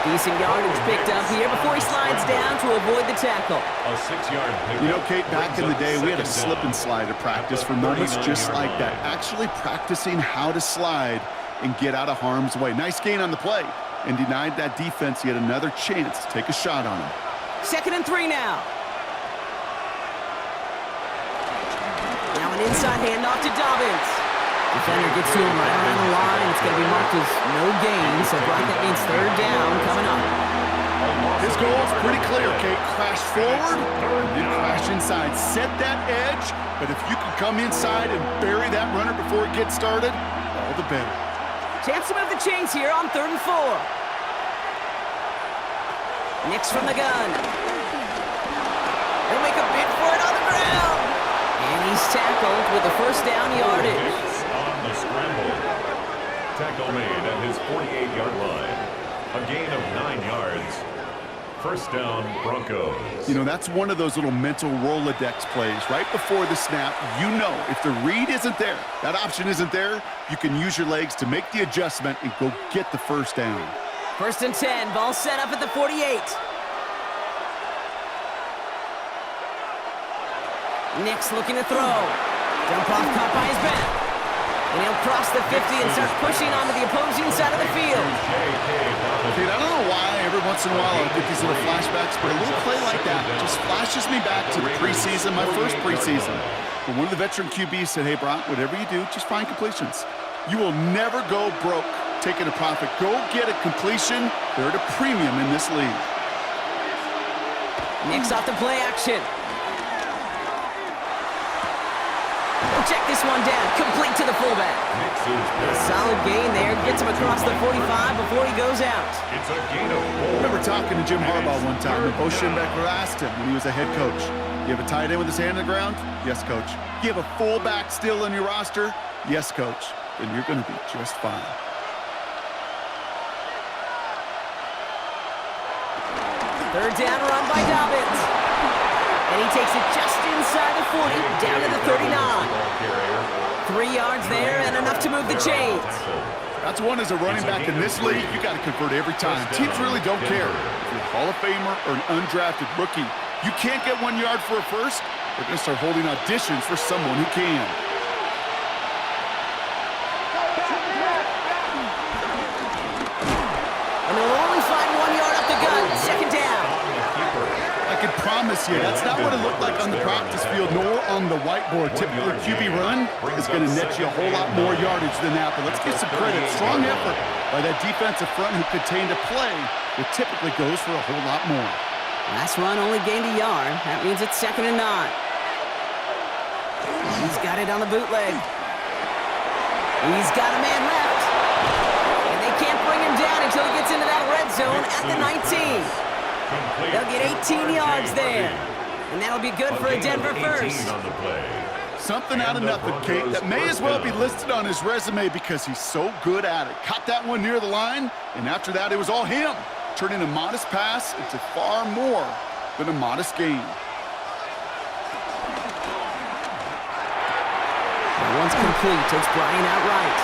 Decent yardage picked up here before he slides down to avoid the tackle. A 6-yard pickup. You know, Kate, back in the day, we had a slip and slide to practice for moments just like that. Actually practicing how to slide and get out of harm's way. Nice gain on the play, and denied that defense yet another chance to take a shot on him. 2nd and 3 now. Now an inside handoff to Dobbins. Defender gets to him right around the line. It's going to be marked as no gain, so Brock, that means 3rd down coming up. His goal is pretty clear, Kate. Crash forward and then crash inside. Set that edge, but if you can come inside and bury that runner before it gets started, all the better. Chance to move the chains here on 3rd and 4. Nix from the gun. He'll make a bid for it on the ground. And he's tackled with the first down yardage. Hits on the scramble. Tackle made at his 48-yard line. A gain of 9 yards. First down, Broncos. You know, that's one of those little mental Rolodex plays. Right before the snap, you know if the read isn't there, that option isn't there, you can use your legs to make the adjustment and go get the first down. 1st and 10, ball set up at the 48. Nix looking to throw. Dump off caught by his back. And he'll cross the 50 and start pushing onto the opposing side of the field. Dude, I don't know why every once in a while I get these little flashbacks, but a little play like that just flashes me back to the preseason, my first preseason. But one of the veteran QBs said, hey, Brock, whatever you do, just find completions. You will never go broke taking a profit. Go get a completion. They're at a premium in this league. Nix off the play action. Check this one down, complete to the fullback. A solid gain there, gets him across the 45 before he goes out. It's a gain of 4. I remember talking to Jim Harbaugh one time, and Bo Schembechler asked him when he was a head coach, you have a tight end with his hand on the ground? Yes, coach. You have a fullback still on your roster? Yes, coach. Then you're going to be just fine. Third down run by Dobbins. And he takes it just inside the 40, down to the 39. 3 yards there and enough to move the chains. That's one as a running back in this league, you got to convert every time. Teams really don't care. If you're a Hall of Famer or an undrafted rookie, you can't get 1 yard for a first, they're going to start holding auditions for someone who can. And they'll only find 1 yard up the gut. Second down. I can promise you, that's not what it looked like on the practice field, nor on the whiteboard. Typically, QB run is going to net you a whole lot more yardage than that. But let's give some credit. Strong effort by that defensive front who contained a play that typically goes for a whole lot more. Last run only gained a yard. That means it's 2nd and 9. He's got it on the bootleg. He's got a man left. And they can't bring him down until he gets into that red zone at the 19. They'll get 18 yards there. And that'll be good for a Denver first. Something out of nothing, Kate, that may as well be listed on his resume because he's so good at it. Caught that one near the line, and after that, it was all him. Turning a modest pass into far more than a modest gain. Once complete, it's Brian outright.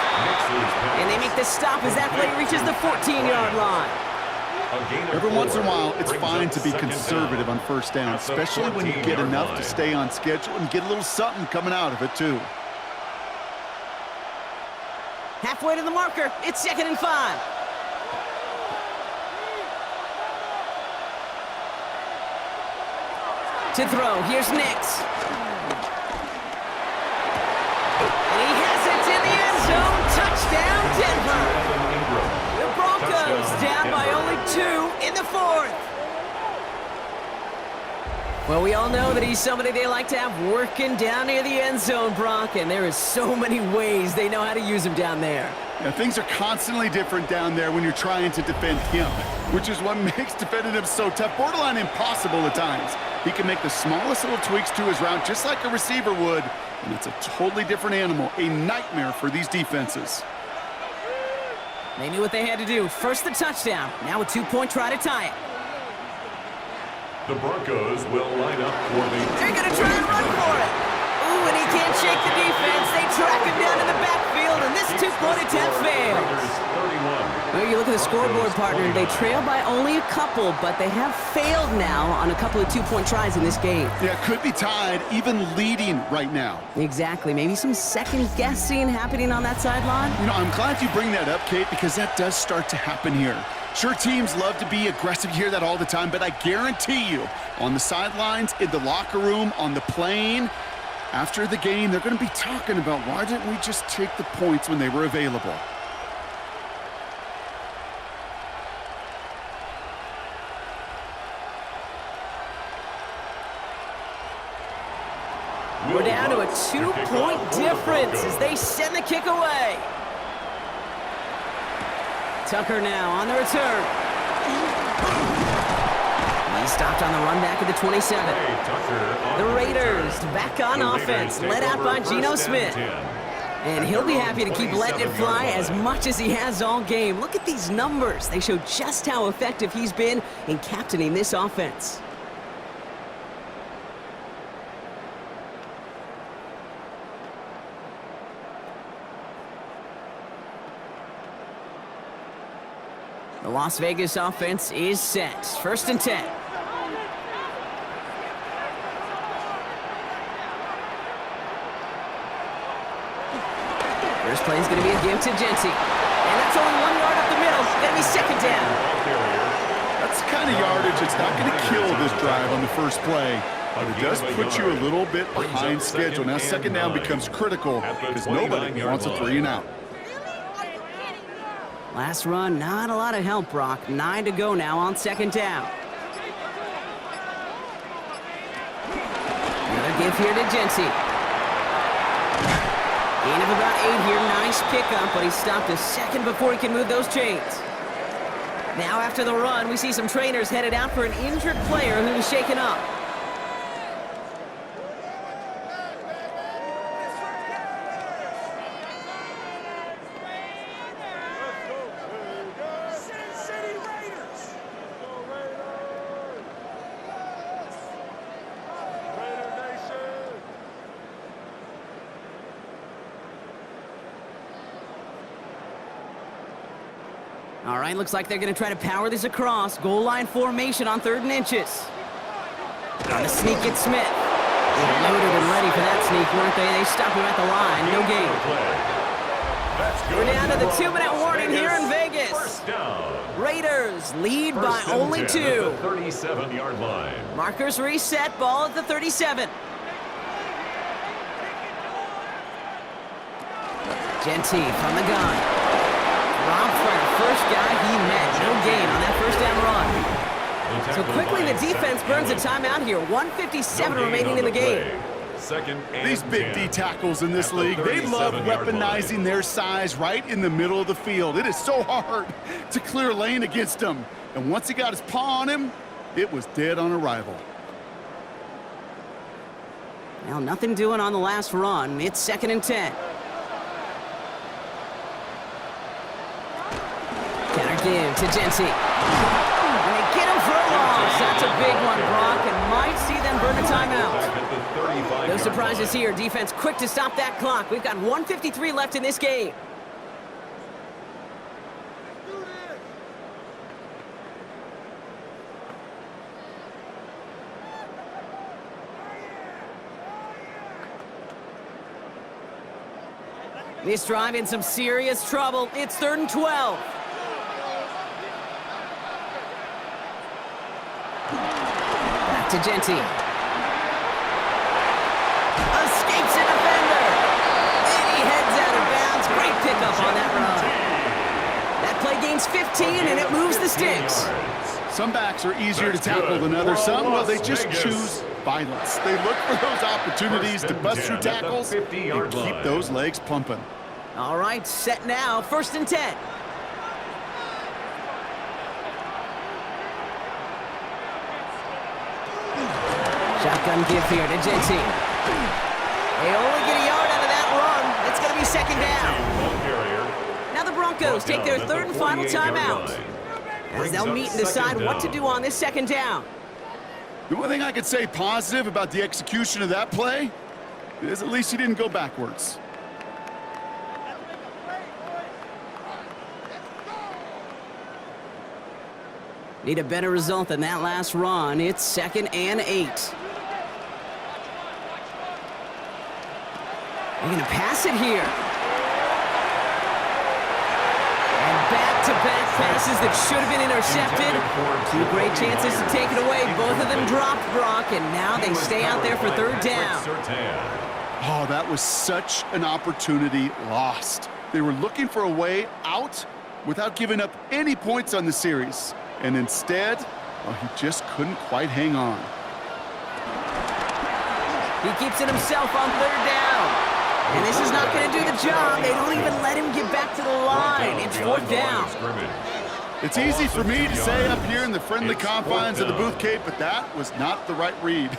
And they make the stop as that play reaches the 14-yard line. Every once in a while, it's fine to be conservative on first down, especially when you get enough to stay on schedule and get a little something coming out of it, too. Halfway to the marker, it's 2nd and 5. To throw, here's Nix. And he has it in the end zone. Touchdown, Denver. The Broncos down by only 2 in the 4th. Well, we all know that he's somebody they like to have working down near the end zone, Brock, and there is so many ways they know how to use him down there. Yeah, things are constantly different down there when you're trying to defend him, which is what makes defending him so tough, borderline impossible at times. He can make the smallest little tweaks to his route just like a receiver would, and it's a totally different animal, a nightmare for these defenses. They knew what they had to do. First the touchdown, now a 2-point try to tie it. The Broncos will line up for the... They're going to try and run for it. Ooh, and he can't shake the defense. They track him down to the backfield, and this 2-point attempt fails. Well, you look at the scoreboard, partner. They trail by only a couple, but they have failed now on a couple of 2-point tries in this game. Yeah, could be tied, even leading right now. Exactly. Maybe some second-guessing happening on that sideline. You know, I'm glad you bring that up, Kate, because that does start to happen here. Sure, teams love to be aggressive. You hear that all the time, but I guarantee you, on the sidelines, in the locker room, on the plane, after the game, they're going to be talking about why didn't we just take the points when they were available. We're down to a 2-point difference as they send the kick away. Tucker now on the return. He's stopped on the run back at the 27. The Raiders back on offense, led out by Geno Smith. And he'll be happy to keep letting it fly as much as he has all game. Look at these numbers. They show just how effective he's been in captaining this offense. The Las Vegas offense is set. 1st and 10. First play is going to be a give to Genty. And that's only 1 yard up the middle. Going to be 2nd down. That's the kind of yardage that's not going to kill this drive on the first play. But it does put you a little bit behind schedule. Now 2nd down becomes critical because nobody wants a 3 and out. Last run, not a lot of help, Brock. 9 to go now on 2nd down. Another give here to Genty. Gain of about 8 here. Nice pickup, but he stopped a second before he can move those chains. Now after the run, we see some trainers headed out for an injured player who was shaken up. All right, looks like they're going to try to power this across. Goal line formation on 3rd and inches. On the sneak, it's Smith. They're loaded and ready for that sneak, weren't they? They stop him at the line. No gain. We're down to the 2-minute warning here in Vegas. Raiders lead by only 2. 37-yard line. Markers reset. Ball at the 37. Genty from the gun. Rob for the first guy he met. No gain on that 1st down run. So quickly the defense burns a timeout here. 1:57 remaining in the game. These big D tackles in this league, they love weaponizing their size right in the middle of the field. It is so hard to clear lane against them. And once he got his paw on him, it was dead on arrival. Well, nothing doing on the last run. It's 2nd and 10. Counter give to Genty. And they get him for a loss. That's a big one, Brock, and might see them burn a timeout. No surprises here. Defense quick to stop that clock. We've got 1:53 left in this game. This drive in some serious trouble. It's 3rd and 12. Back to Genty. Escapes a defender. And he heads out of bounds. Great pickup on that run. That play gains 15, and it moves the sticks. Some backs are easier to tackle than others. Some, well, they just choose violence. They look for those opportunities to bust through tackles and keep those legs pumping. All right, set now. 1st and 10. Shotgun give here to Genty. They only get a yard out of that run. It's going to be 2nd down. Now the Broncos take their 3rd and final timeout, as they'll meet and decide what to do on this 2nd down. The one thing I could say positive about the execution of that play is at least he didn't go backwards. Need a better result than that last run. It's 2nd and 8. They're going to pass it here. And back-to-back passes that should have been intercepted. 2 great chances to take it away. Both of them dropped, Brock, and now they stay out there for 3rd down. Oh, that was such an opportunity lost. They were looking for a way out without giving up any points on the series. And instead, well, he just couldn't quite hang on. He keeps it himself on 3rd down. And this is not going to do the job. They don't even let him get back to the line. It's fourth down. It's easy for me to say up here in the friendly confines of the booth, Kate, but that was not the right read.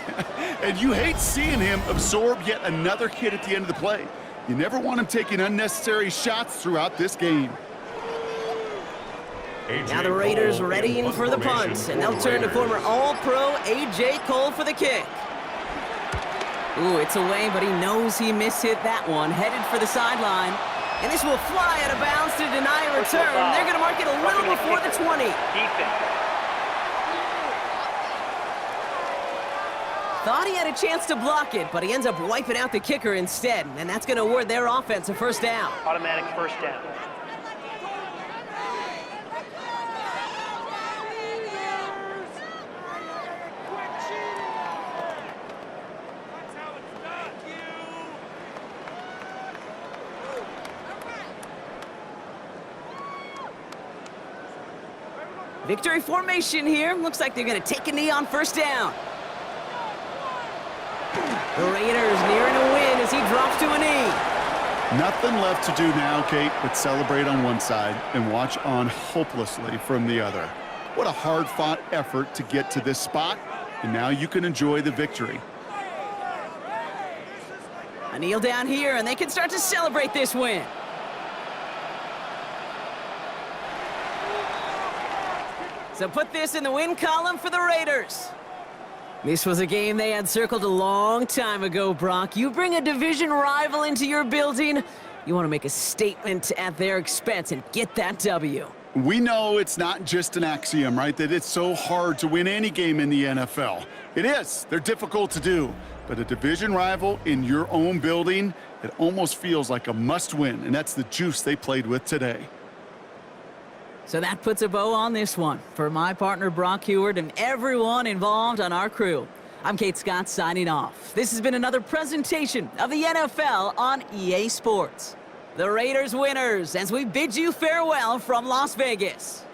And you hate seeing him absorb yet another hit at the end of the play. You never want him taking unnecessary shots throughout this game. Now the Raiders readying for the punt, and they'll turn to former All-Pro A.J. Cole for the kick. Ooh, it's away, but he knows he mishit that one, headed for the sideline. And this will fly out of bounds to deny a return. They're going to mark it a little before the 20. Thought he had a chance to block it, but he ends up wiping out the kicker instead, and that's going to award their offense a first down. Automatic first down. Victory formation here. Looks like they're going to take a knee on first down. The Raiders nearing a win as he drops to a knee. Nothing left to do now, Kate, but celebrate on one side and watch on hopelessly from the other. What a hard-fought effort to get to this spot, and now you can enjoy the victory. A kneel down here, and they can start to celebrate this win. So put this in the win column for the Raiders. This was a game they had circled a long time ago, Brock. You bring a division rival into your building, you want to make a statement at their expense and get that W. We know it's not just an axiom, right, that it's so hard to win any game in the NFL. It is. They're difficult to do. But a division rival in your own building, it almost feels like a must-win, and that's the juice they played with today. So that puts a bow on this one. For my partner, Brock Heward, and everyone involved on our crew, I'm Kate Scott signing off. This has been another presentation of the NFL on EA Sports. The Raiders winners as we bid you farewell from Las Vegas.